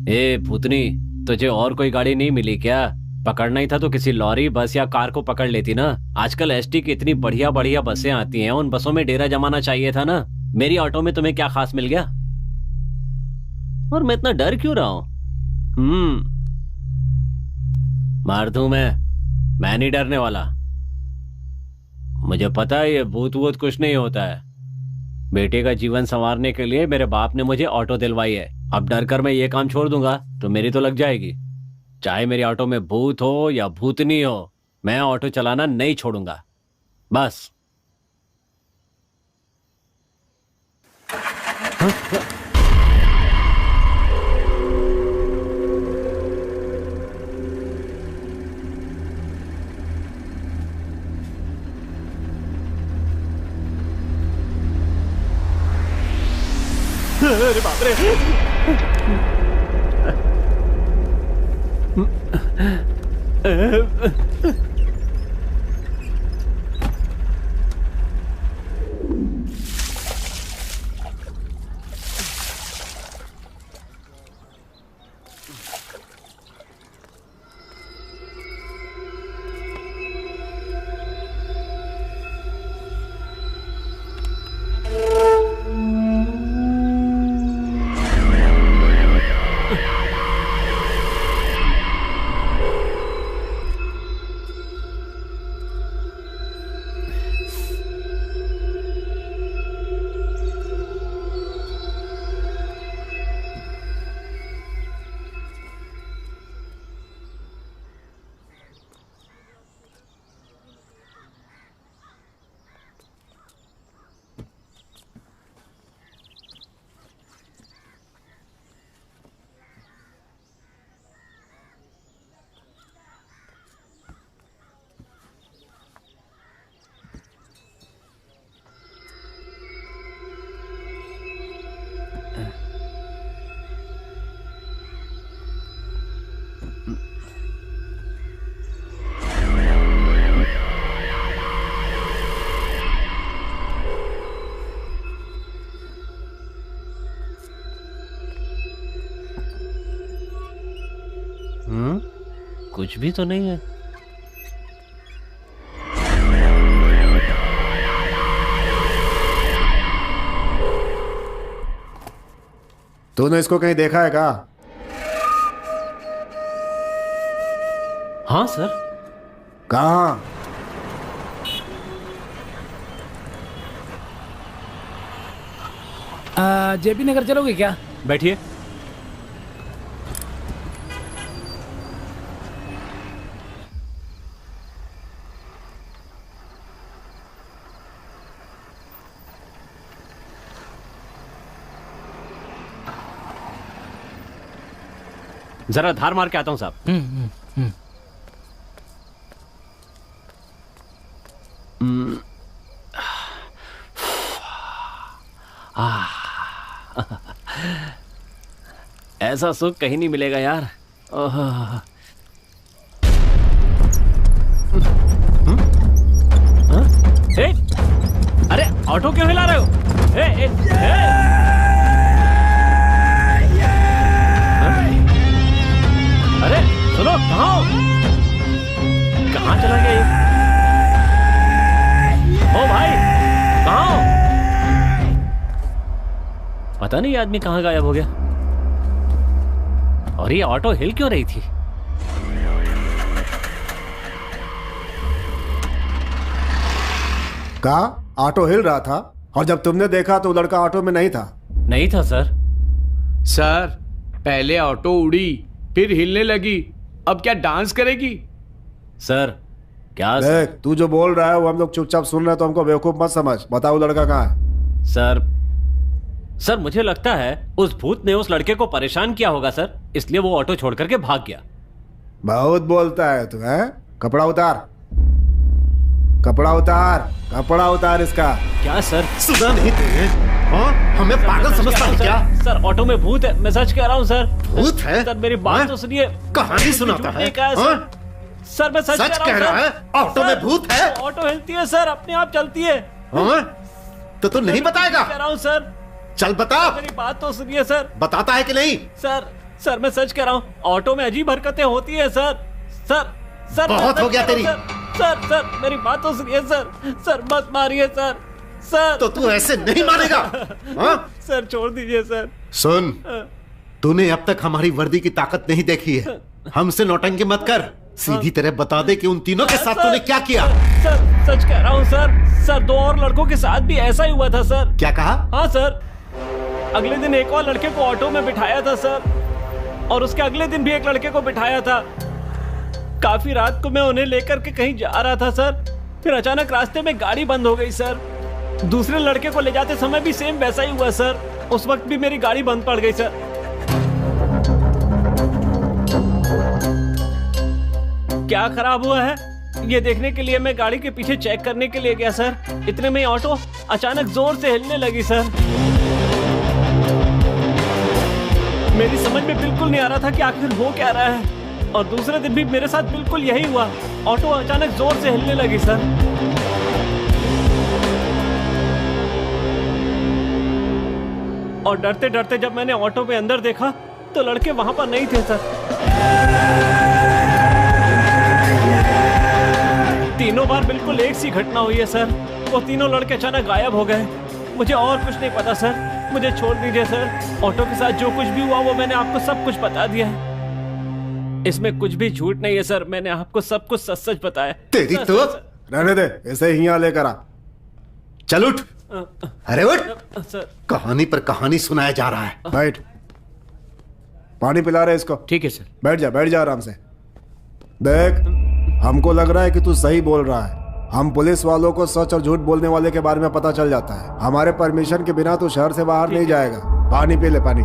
ए भूतनी, तुझे और कोई गाड़ी नहीं मिली क्या? पकड़ना ही था तो किसी लॉरी, बस या कार को पकड़ लेती ना। आजकल एसटी की इतनी बढ़िया बढ़िया बसें आती हैं, उन बसों में डेरा जमाना चाहिए था ना। मेरी ऑटो में तुम्हें क्या खास मिल गया? और मैं इतना डर क्यों रहा हूं? मार दूं मैं नहीं डरने वाला। मुझे पता है ये भूत वूत कुछ नहीं होता है। बेटे का जीवन संवारने के लिए मेरे बाप ने मुझे ऑटो दिलवाई है। अब डर कर मैं ये काम छोड़ दूंगा तो मेरी तो लग जाएगी। चाहे मेरी ऑटो में भूत हो या भूतनी हो, मैं ऑटो चलाना नहीं छोड़ूंगा। बस। अरे बाप रे! कुछ भी तो नहीं है। तूने इसको कहीं देखा है क्या? हाँ सर। कहाँ? जेपी नगर चलोगे क्या? बैठिए। जरा धार मार के आता हूं साहब। ऐसा सुख कहीं नहीं मिलेगा यार। अरे ऑटो क्यों हिला रहे हो? अरे सुनो, कहाँ हो? कहाँ चला गया ये? ओ भाई, कहाँ हो? पता नहीं ये आदमी कहाँ गायब हो गया। और ये ऑटो हिल क्यों रही थी? कहा ऑटो हिल रहा था और जब तुमने देखा तो लड़का ऑटो में नहीं था। नहीं था सर। सर पहले ऑटो उड़ी फिर हिलने लगी, अब क्या डांस करेगी? सर क्या देख, तू जो बोल रहा है वो हम लोग चुपचाप सुन रहे हैं, तो हमको बेवकूफ मत समझ। बताओ लड़का कहाँ है? सर मुझे लगता है उस भूत ने उस लड़के को परेशान किया होगा सर, इसलिए वो ऑटो छोड़ करके भाग गया। बहुत बोलता है तू, है? कपड़ा उतार, कपड़ा उतार, कपड़ा उतार इसका। क्या सर? सुना नहीं तुझे? हाँ? हमें पागल समझता है क्या? सर ऑटो में भूत है, मैं सच कह रहा हूँ सर। भूत है? सर मेरी बात तो सुनिए। कहानी सुनाता है? सर मैं सच कह रहा है? ऑटो में भूत है? ऑटो हिलती है सर, अपने आप चलती है। तो तू नहीं बताएगा? कह रहा हूँ सर। चल बता। मेरी बात तो सुनिए सर। बताता है कि नहीं? सर मैं सच कह रहा हूँ, ऑटो में अजीब हरकतें होती है सर। सर बहुत हो गया तेरी। सर मेरी बात तो सुनिए सर मत मारिए सर। तो तू ऐसे नहीं मानेगा? सर छोड़ दीजिए सर। सुन, तूने अब तक हमारी वर्दी की ताकत नहीं देखी है। हमसे नौटंकी मत कर, सीधी तरह बता दे कि उन तीनों के साथ तूने क्या किया। सर सच कह रहा हूँ सर 2 और लड़कों के साथ भी ऐसा ही हुआ था सर। क्या कहा? हाँ सर, अगले दिन एक और लड़के को ऑटो में बिठाया था सर, और उसके अगले दिन भी एक लड़के को बिठाया था। काफी रात को मैं उन्हें लेकर के कहीं जा रहा था सर, फिर अचानक रास्ते में गाड़ी बंद हो गई सर। दूसरे लड़के को ले जाते समय भी सेम वैसा ही हुआ सर, उस वक्त भी मेरी गाड़ी बंद पड़ गई सर। क्या खराब हुआ है ये देखने के लिए मैं गाड़ी के पीछे चेक करने के लिए गया सर। इतने में ऑटो अचानक जोर से हिलने लगी सर। मेरी समझ में बिल्कुल नहीं आ रहा था कि आखिर हो क्या रहा है, और दूसरे दिन भी मेरे साथ बिल्कुल यही हुआ। ऑटो अचानक जोर से हिलने लगी सर। और डरते डरते जब मैंने ऑटो में अंदर देखा तो लड़के वहां पर नहीं थे सर। तीनों बार बिल्कुल एक सी घटना हुई है सर। वो तीनों लड़के अचानक गायब हो गए। मुझे और कुछ नहीं पता सर, मुझे छोड़ दीजिए सर। ऑटो के साथ जो कुछ भी हुआ वो मैंने आपको सब कुछ बता दिया है, इसमें कुछ भी झूठ नहीं है सर। मैंने आपको सब कुछ सच सच बताया। तेरी तो रहने दे, ऐसे ही यहाँ लेकर आ। चल उठ। अरे उठ। सर कहानी पर कहानी सुनाया जा रहा है। बैठ, पानी पिला रहे इसको। ठीक है सर। बैठ जा आराम से। देख, हमको लग रहा है कि तू सही बोल रहा है। हम पुलिस वालों को सच और झूठ बोलने वाले के बारे में पता चल जाता है। हमारे परमिशन के बिना तू शहर से बाहर नहीं जाएगा। पानी पी ले, पानी।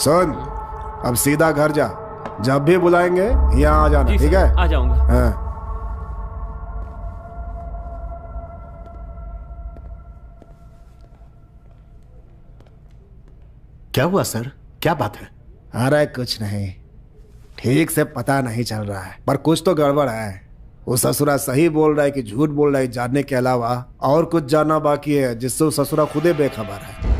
सुन, अब सीधा घर जा। जब भी बुलाएंगे यहाँ आ जाना, ठीक है? आ जाऊंगा। हाँ। क्या हुआ सर? क्या बात है? अरे कुछ नहीं, ठीक से पता नहीं चल रहा है, पर कुछ तो गड़बड़ है। वो ससुरा सही बोल रहा है कि झूठ बोल रहा है, जानने के अलावा और कुछ जानना बाकी है जिससे वो ससुरा खुदे बेखबर है।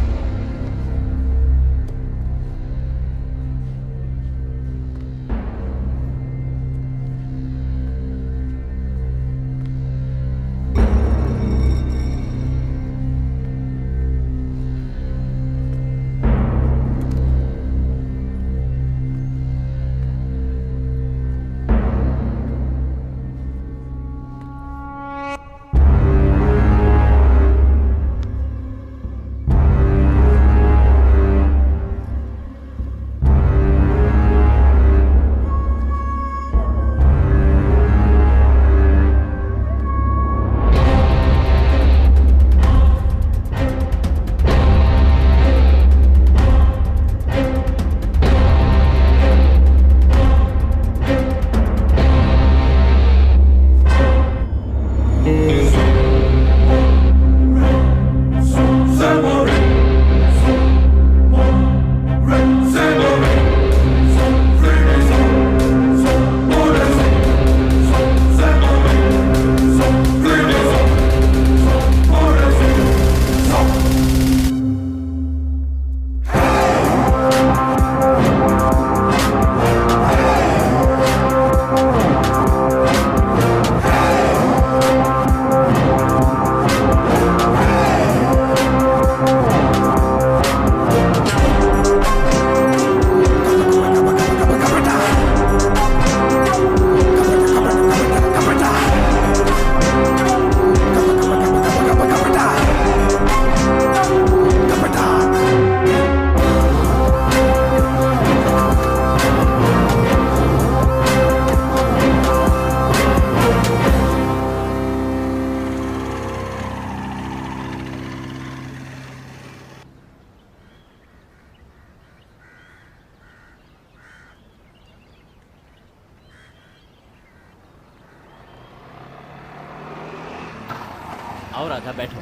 आओ राधा, बैठो।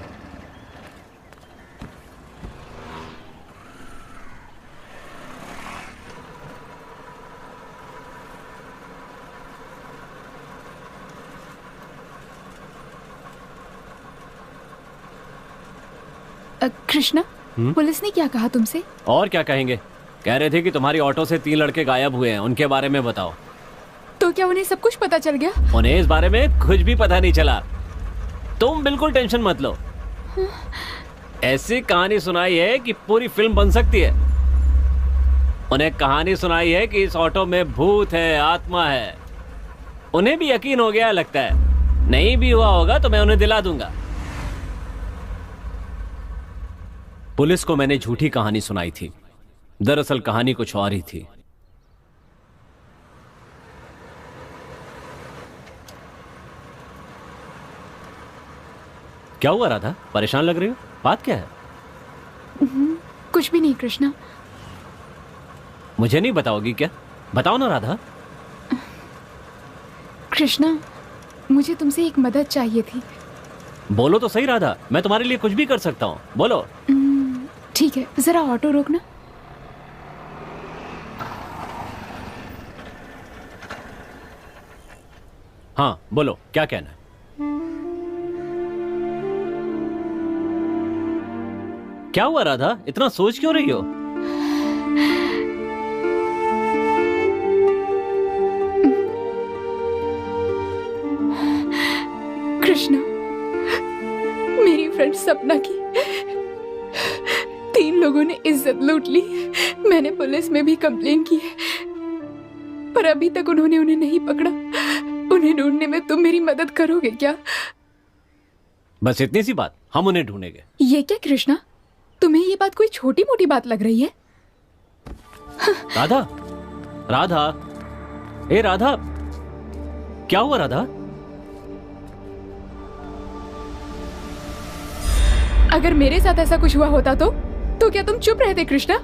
कृष्णा, पुलिस ने क्या कहा तुमसे? और क्या कहेंगे, कह रहे थे कि तुम्हारी ऑटो से 3 लड़के गायब हुए हैं, उनके बारे में बताओ। तो क्या उन्हें सब कुछ पता चल गया? उन्हें इस बारे में कुछ भी पता नहीं चला। तुम बिल्कुल टेंशन मत लो। ऐसी कहानी सुनाई है कि पूरी फिल्म बन सकती है। उन्हें कहानी सुनाई है कि इस ऑटो में भूत है, आत्मा है। उन्हें भी यकीन हो गया लगता है। नहीं भी हुआ होगा तो मैं उन्हें दिला दूंगा। पुलिस को मैंने झूठी कहानी सुनाई थी। दरअसल कहानी कुछ और ही थी। क्या हुआ राधा, परेशान लग रही हो? बात क्या है? कुछ भी नहीं कृष्णा। मुझे नहीं बताओगी क्या? बताओ ना राधा। कृष्णा, मुझे तुमसे एक मदद चाहिए थी। बोलो तो सही राधा, मैं तुम्हारे लिए कुछ भी कर सकता हूँ, बोलो। ठीक है, जरा ऑटो रोकना। हाँ बोलो, क्या कहना है? क्या हुआ राधा, इतना सोच क्यों रही हो? कृष्णा, मेरी फ्रेंड सपना की 3 लोगों ने इज्जत लूट ली। मैंने पुलिस में भी कंप्लेन की है, पर अभी तक उन्होंने उन्हें नहीं पकड़ा। उन्हें ढूंढने में तुम मेरी मदद करोगे क्या? बस इतनी सी बात, हम उन्हें ढूंढेंगे। ये क्या कृष्णा, तुम्हें ये बात कोई छोटी मोटी बात लग रही है? राधा, राधा, ए राधा, क्या हुआ राधा? अगर मेरे साथ ऐसा कुछ हुआ होता तो क्या तुम चुप रहते कृष्णा?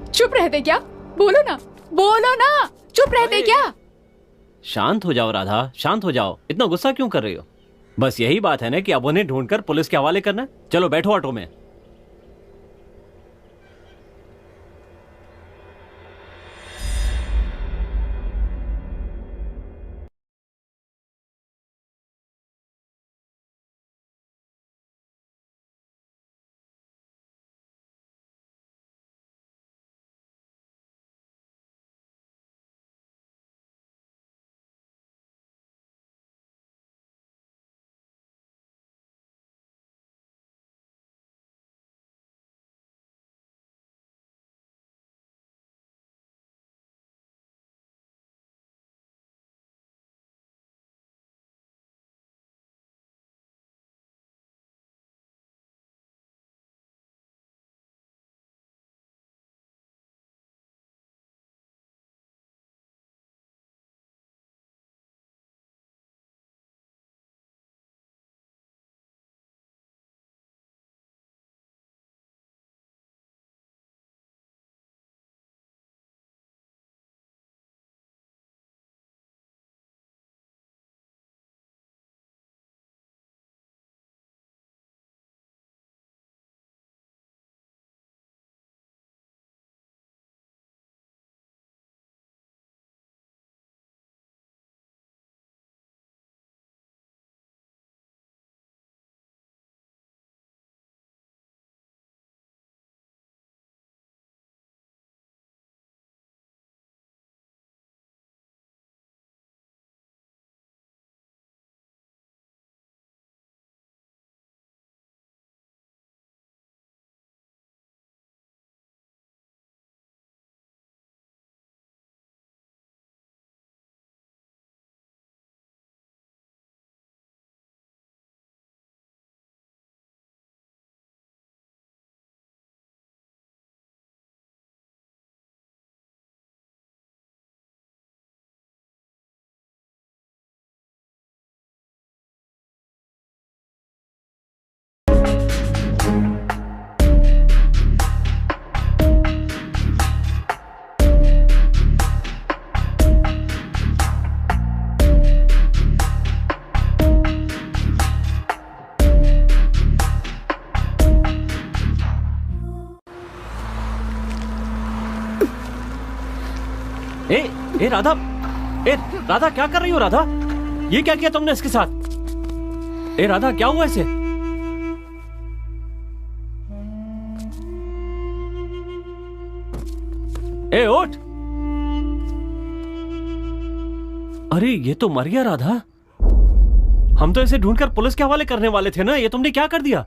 चुप रहते क्या? बोलो ना, बोलो ना, चुप रहते क्या? शांत हो जाओ राधा, शांत हो जाओ। इतना गुस्सा क्यों कर रही हो? बस यही बात है ना कि अब उन्हें ढूंढकर पुलिस के हवाले करना है। चलो बैठो ऑटो में। ए राधा, ए राधा क्या कर रही हो राधा? ये क्या किया तुमने इसके साथ? ए राधा क्या हुआ इसे? ए उठ! अरे ये तो मर गया राधा। हम तो इसे ढूंढकर पुलिस के हवाले करने वाले थे ना, ये तुमने क्या कर दिया?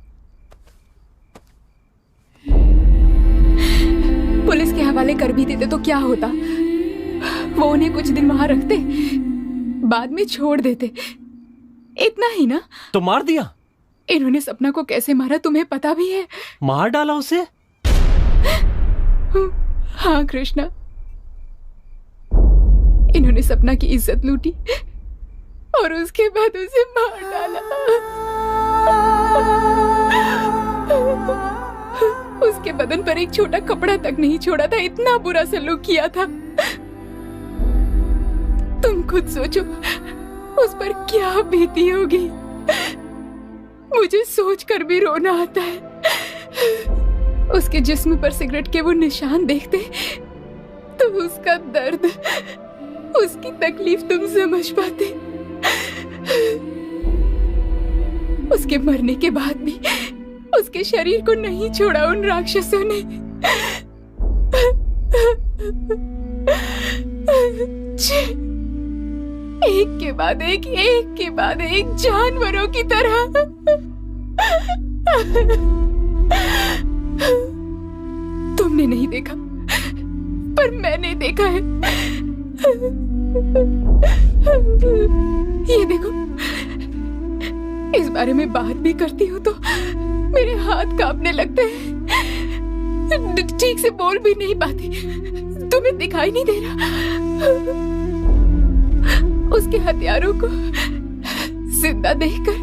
पुलिस के हवाले कर भी देते तो क्या होता? वो उन्हें कुछ दिन वहां रखते, बाद में छोड़ देते, इतना ही ना। तो मार दिया? इन्होंने सपना को कैसे मारा तुम्हें पता भी है? मार डाला उसे? हाँ कृष्णा, इन्होंने सपना की इज्जत लूटी और उसके बाद उसे मार डाला। उसके बदन पर एक छोटा कपड़ा तक नहीं छोड़ा था, इतना बुरा सलूक किया था। तुम खुद सोचो उस पर क्या बीती होगी। मुझे सोचकर भी रोना आता है। उसके जिस्म पर सिगरेट के वो निशान देखते तो उसका दर्द, उसकी तकलीफ तुम समझ पाते। उसके मरने के बाद भी उसके शरीर को नहीं छोड़ा उन राक्षसों ने। एक के बाद एक के बाद एक जानवरों की तरह। तुमने नहीं देखा पर मैंने देखा है। ये देखो, इस बारे में बात भी करती हूँ तो मेरे हाथ कांपने लगते हैं, ठीक से बोल भी नहीं पाती। तुम्हें दिखाई नहीं दे रहा? उसके हथियारों को जिंदा देखकर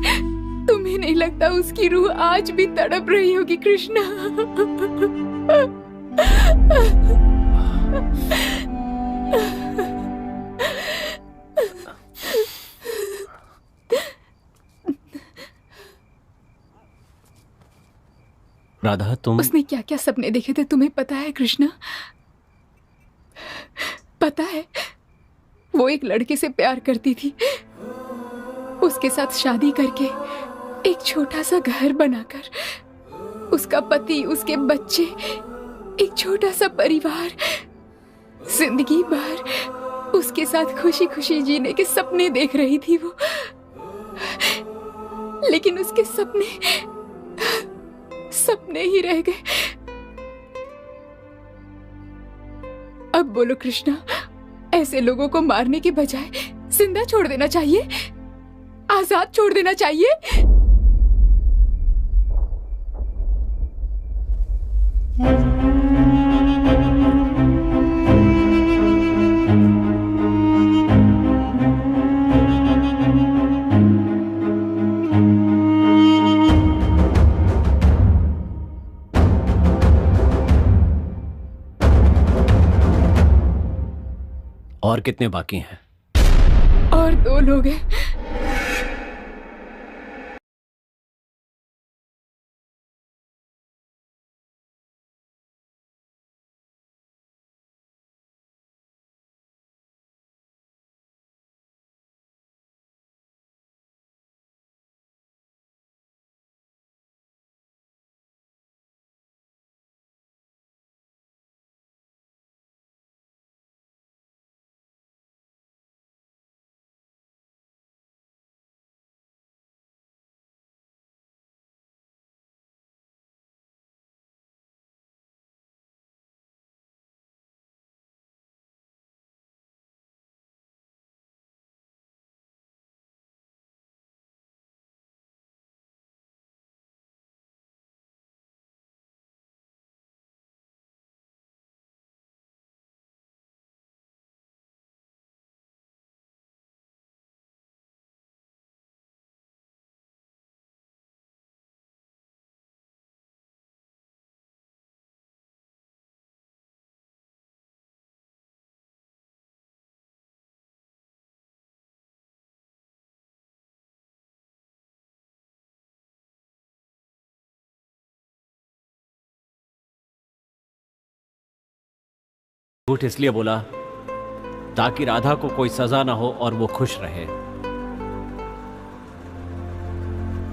तुम्हें नहीं लगता उसकी रूह आज भी तड़प रही होगी कृष्णा? राधा तुम... उसने क्या क्या सपने देखे थे तुम्हें पता है कृष्णा? पता है, वो एक लड़के से प्यार करती थी, उसके साथ शादी करके एक छोटा सा घर बनाकर उसका पति, उसके बच्चे, एक छोटा सा परिवार, जिंदगी भर उसके साथ खुशी खुशी जीने के सपने देख रही थी वो। लेकिन उसके सपने सपने ही रह गए। अब बोलो कृष्णा, ऐसे लोगों को मारने के बजाय जिंदा छोड़ देना चाहिए, आजाद छोड़ देना चाहिए। और कितने बाकी हैं? और 2 लोग हैं। झूठ इसलिए बोला ताकि राधा को कोई सजा ना हो और वो खुश रहे।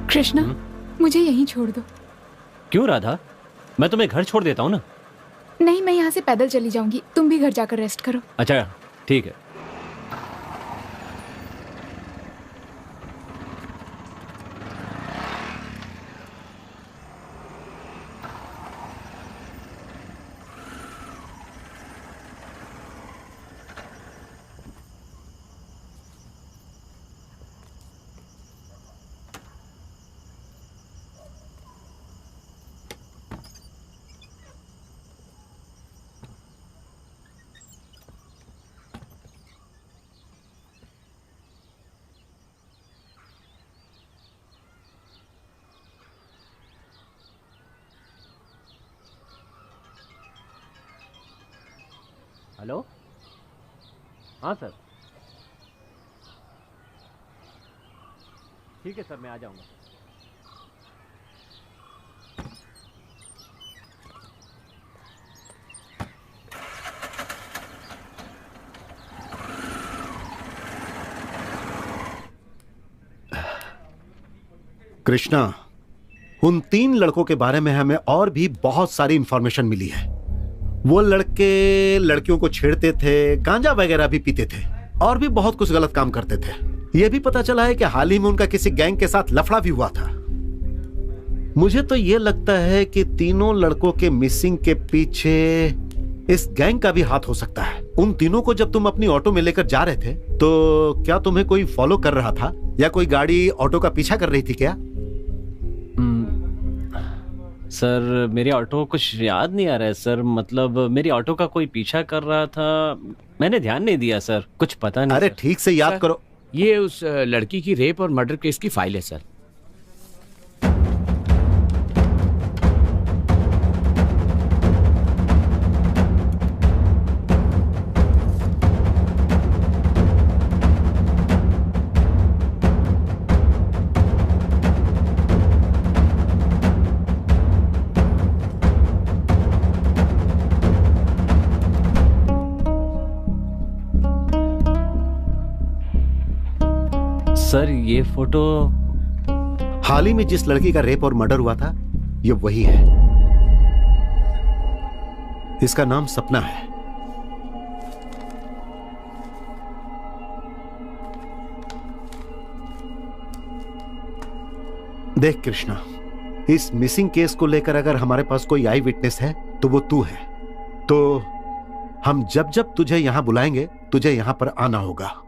कृष्णा, मुझे यहीं छोड़ दो। क्यों राधा? मैं तुम्हें घर छोड़ देता हूँ ना। नहीं, मैं यहाँ से पैदल चली जाऊंगी, तुम भी घर जाकर रेस्ट करो। अच्छा ठीक है। हेलो, हाँ सर, ठीक है सर, मैं आ जाऊंगा। कृष्णा, उन 3 लड़कों के बारे में हमें और भी बहुत सारी इंफॉर्मेशन मिली है। वो लड़के लड़कियों को छेड़ते थे, गांजा वगैरह भी पीते थे और भी बहुत कुछ गलत काम करते थे। यह भी पता चला है कि हाल ही में उनका किसी गैंग के साथ लफड़ा भी हुआ था। मुझे तो यह लगता है कि तीनों लड़कों के मिसिंग के पीछे इस गैंग का भी हाथ हो सकता है। उन तीनों को जब तुम अपनी ऑटो में लेकर जा रहे थे तो क्या तुम्हें कोई फॉलो कर रहा था या कोई गाड़ी ऑटो का पीछा कर रही थी क्या? सर, मेरी ऑटो कुछ याद नहीं आ रहा है सर। मतलब मेरी ऑटो का कोई पीछा कर रहा था, मैंने ध्यान नहीं दिया सर, कुछ पता नहीं। अरे ठीक से याद करो। ये उस लड़की की रेप और मर्डर केस की फाइल है सर। सर, ये फोटो हाल ही में जिस लड़की का रेप और मर्डर हुआ था, ये वही है। इसका नाम सपना है। देख कृष्णा, इस मिसिंग केस को लेकर अगर हमारे पास कोई आई विटनेस है तो वो तू है। तो हम जब जब तुझे यहां बुलाएंगे, तुझे यहां पर आना होगा।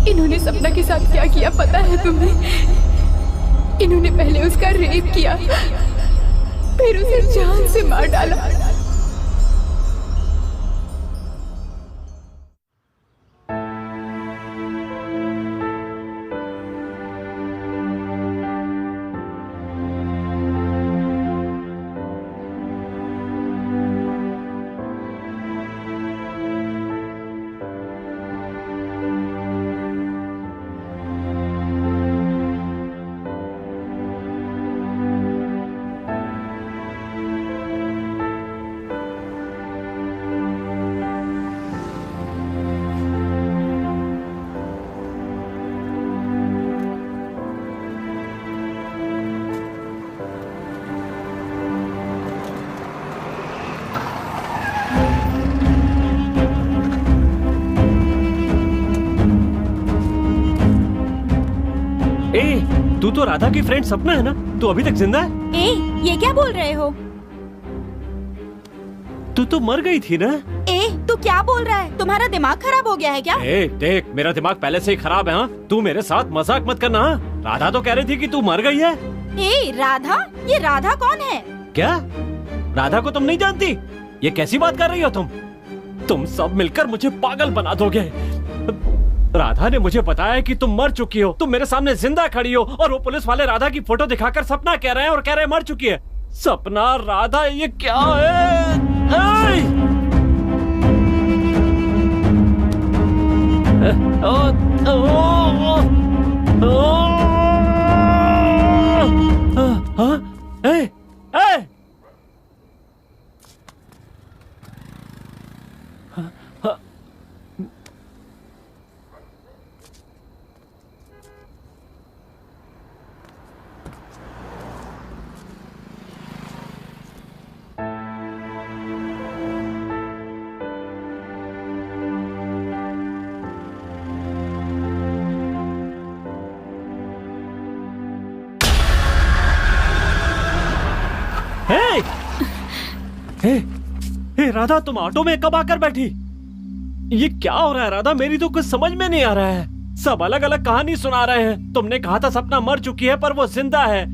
इन्होंने सपना के साथ क्या किया पता है तुम्हें? इन्होंने पहले उसका रेप किया, फिर उसे जान से मार डाला। तू तो राधा की फ्रेंड सपना है ना? तू अभी तक जिंदा है? ए, ये क्या बोल रहे हो? तू तो मर गई थी ना? ए, तू क्या बोल रहा है? तुम्हारा दिमाग खराब हो गया है क्या? ए, देख, मेरा दिमाग पहले से ही खराब है। हाँ, तू मेरे साथ मजाक मत करना। राधा तो कह रही थी कि तू मर गई है। ए, राधा? ये राधा कौन है? क्या? राधा को तुम नहीं जानती? ये कैसी बात कर रही हो तुम? तुम सब मिलकर मुझे पागल बना दोगे। राधा ने मुझे बताया कि तुम मर चुकी हो। तुम मेरे सामने जिंदा खड़ी हो और वो पुलिस वाले राधा की फोटो दिखाकर सपना कह रहे हैं और कह रहे हैं मर चुकी है। सपना, राधा, ये क्या है? राधा, तुम ऑटो में कब आकर बैठी? ये क्या हो रहा है राधा? मेरी तो कुछ समझ में नहीं आ रहा है। सब अलग अलग कहानी सुना रहे हैं। तुमने कहा था सपना मर चुकी है पर वो जिंदा है।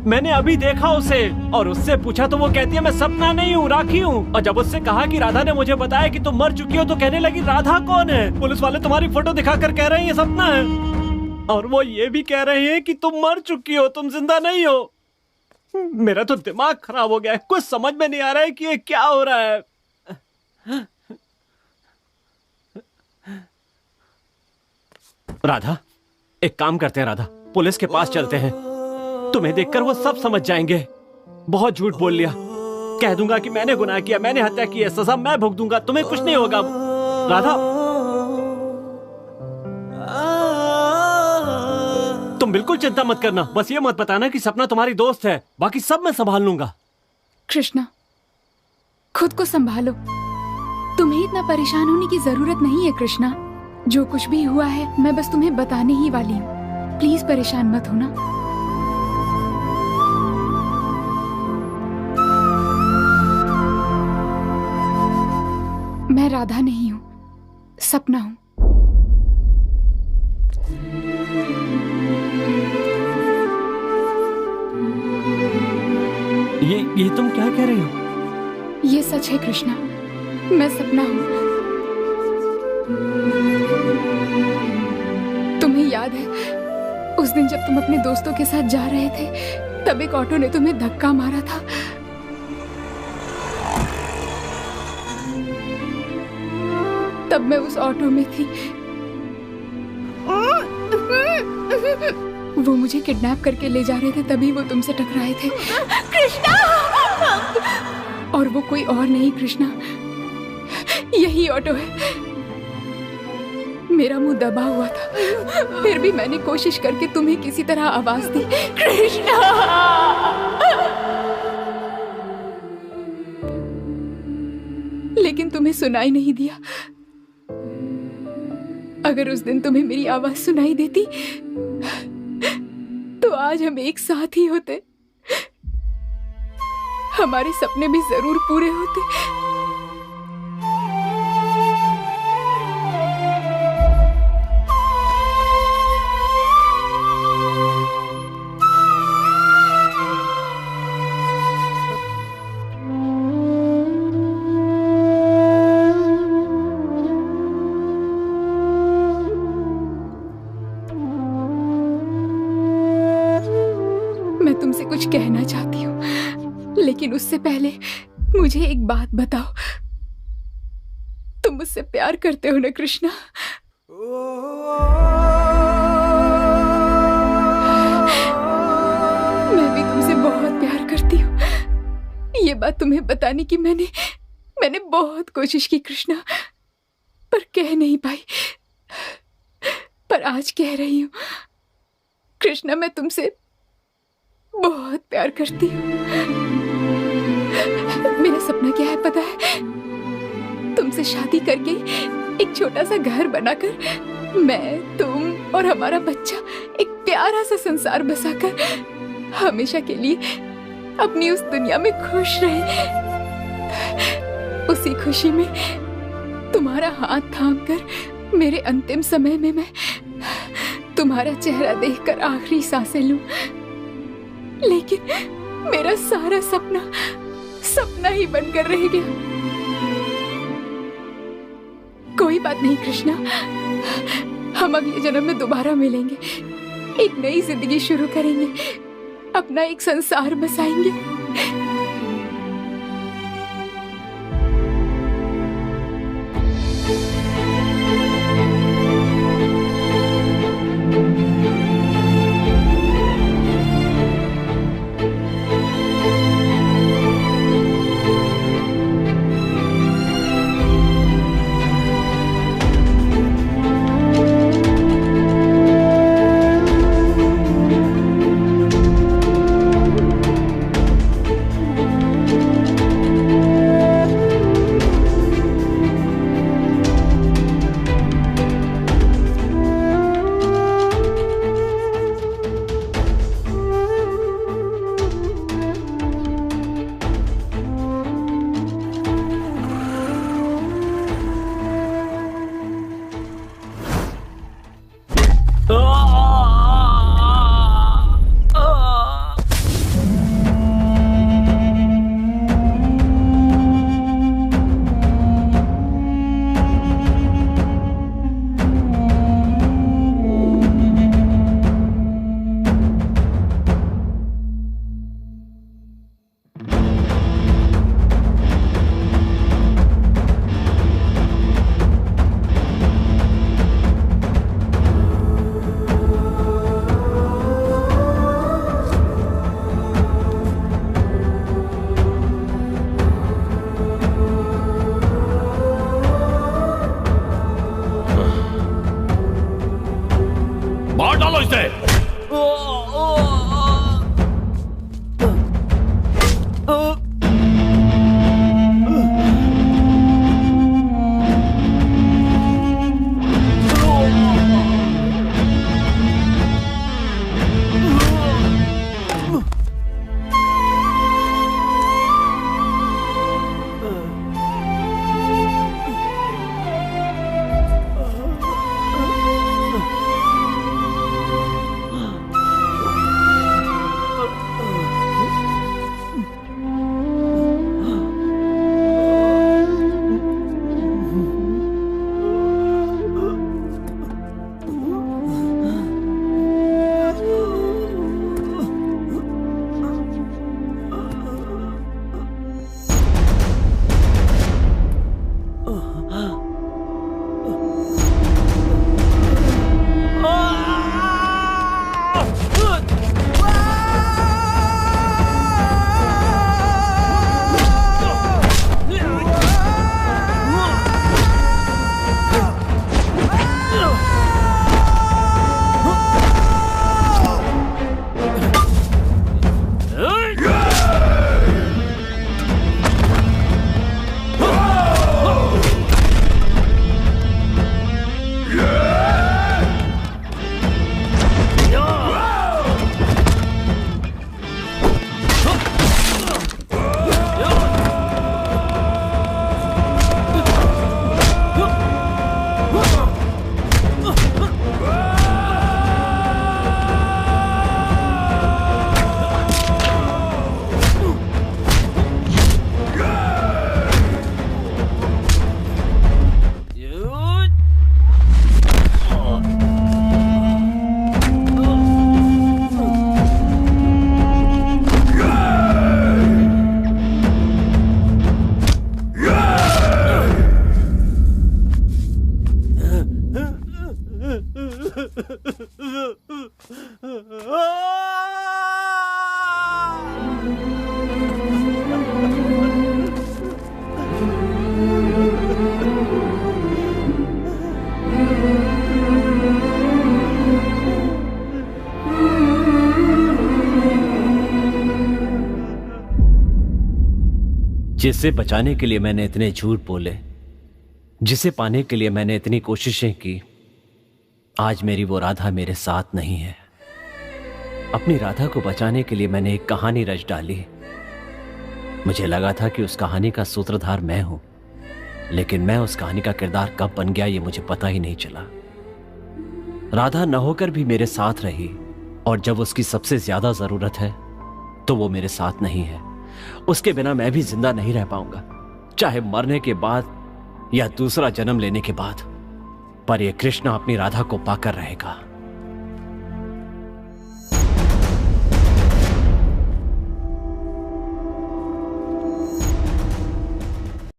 मैंने अभी देखा उसे और उससे पूछा तो वो कहती है मैं सपना नहीं हूँ, राखी हूँ। और जब उससे कहा कि राधा ने मुझे बताया कि तुम मर चुकी हो तो कहने लगी राधा कौन है? पुलिस वाले तुम्हारी फोटो दिखाकर कह रहे हैं ये सपना है और वो ये भी कह रहे हैं कि तुम मर चुकी हो, तुम जिंदा नहीं हो। मेरा तो दिमाग खराब हो गया है। कुछ समझ में नहीं आ रहा है कि ये क्या हो रहा है। राधा, एक काम करते हैं राधा, पुलिस के पास चलते हैं। तुम्हें देखकर वो सब समझ जाएंगे। बहुत झूठ बोल लिया। कह दूंगा कि मैंने गुनाह किया, मैंने हत्या की है, सजा मैं भुगतूंगा, तुम्हें कुछ नहीं होगा। राधा, तुम बिल्कुल चिंता मत करना। बस ये मत बताना कि सपना तुम्हारी दोस्त है। बाकी सब मैं संभाल लूंगा। कृष्णा, खुद को संभालो। तुम्हें इतना परेशान होने की जरूरत नहीं है कृष्णा। जो कुछ भी हुआ है मैं बस तुम्हें बताने ही वाली हूँ। प्लीज परेशान मत होना। मैं राधा नहीं हूँ, सपना हूँ। ये तुम क्या कह रही हो? ये सच है कृष्णा, मैं सपना हूँ। तुम्हें याद है उस दिन जब तुम अपने दोस्तों के साथ जा रहे थे तब एक ऑटो ने तुम्हें धक्का मारा था। तब मैं उस ऑटो में थी। वो मुझे किडनैप करके ले जा रहे थे, तभी वो तुमसे टकराए थे। कृष्णा! और वो कोई और नहीं कृष्णा, यही ऑटो है। मेरा मुंह दबा हुआ था, फिर भी मैंने कोशिश करके तुम्हें किसी तरह आवाज दी। कृष्णा! लेकिन तुम्हें सुनाई नहीं दिया। अगर उस दिन तुम्हें मेरी आवाज सुनाई देती तो आज हम एक साथ ही होते। हमारे सपने भी जरूर पूरे होते। तुमसे कुछ कहना चाहती हूँ, लेकिन उससे पहले मुझे एक बात बताओ। तुम मुझसे प्यार करते हो ना कृष्णा? मैं भी तुमसे बहुत प्यार करती हूँ। ये बात तुम्हें बताने की मैंने बहुत कोशिश की कृष्णा, पर कह नहीं पाई। पर आज कह रही हूँ कृष्णा, मैं तुमसे बहुत प्यार करती हूँ। मेरा सपना क्या है पता है? तुमसे शादी करके एक छोटा सा घर बनाकर मैं, तुम और हमारा बच्चा एक प्यारा सा संसार बसाकर हमेशा के लिए अपनी उस दुनिया में खुश रहे। उसी खुशी में तुम्हारा हाथ थामकर मेरे अंतिम समय में मैं तुम्हारा चेहरा देखकर आखिरी सांसें लूं। लेकिन मेरा सारा सपना ही बनकर रह गया। कोई बात नहीं कृष्णा, हम अगले जन्म में दोबारा मिलेंगे, एक नई जिंदगी शुरू करेंगे, अपना एक संसार बसाएंगे। मार डालो इसे। जिसे बचाने के लिए मैंने इतने झूठ बोले, जिसे पाने के लिए मैंने इतनी कोशिशें की, आज मेरी वो राधा मेरे साथ नहीं है। अपनी राधा को बचाने के लिए मैंने एक कहानी रच डाली। मुझे लगा था कि उस कहानी का सूत्रधार मैं हूं, लेकिन मैं उस कहानी का किरदार कब बन गया ये मुझे पता ही नहीं चला। राधा न होकर भी मेरे साथ रही, और जब उसकी सबसे ज्यादा जरूरत है तो वो मेरे साथ नहीं है। उसके बिना मैं भी जिंदा नहीं रह पाऊंगा, चाहे मरने के बाद या दूसरा जन्म लेने के बाद, पर ये कृष्णा अपनी राधा को पाकर रहेगा।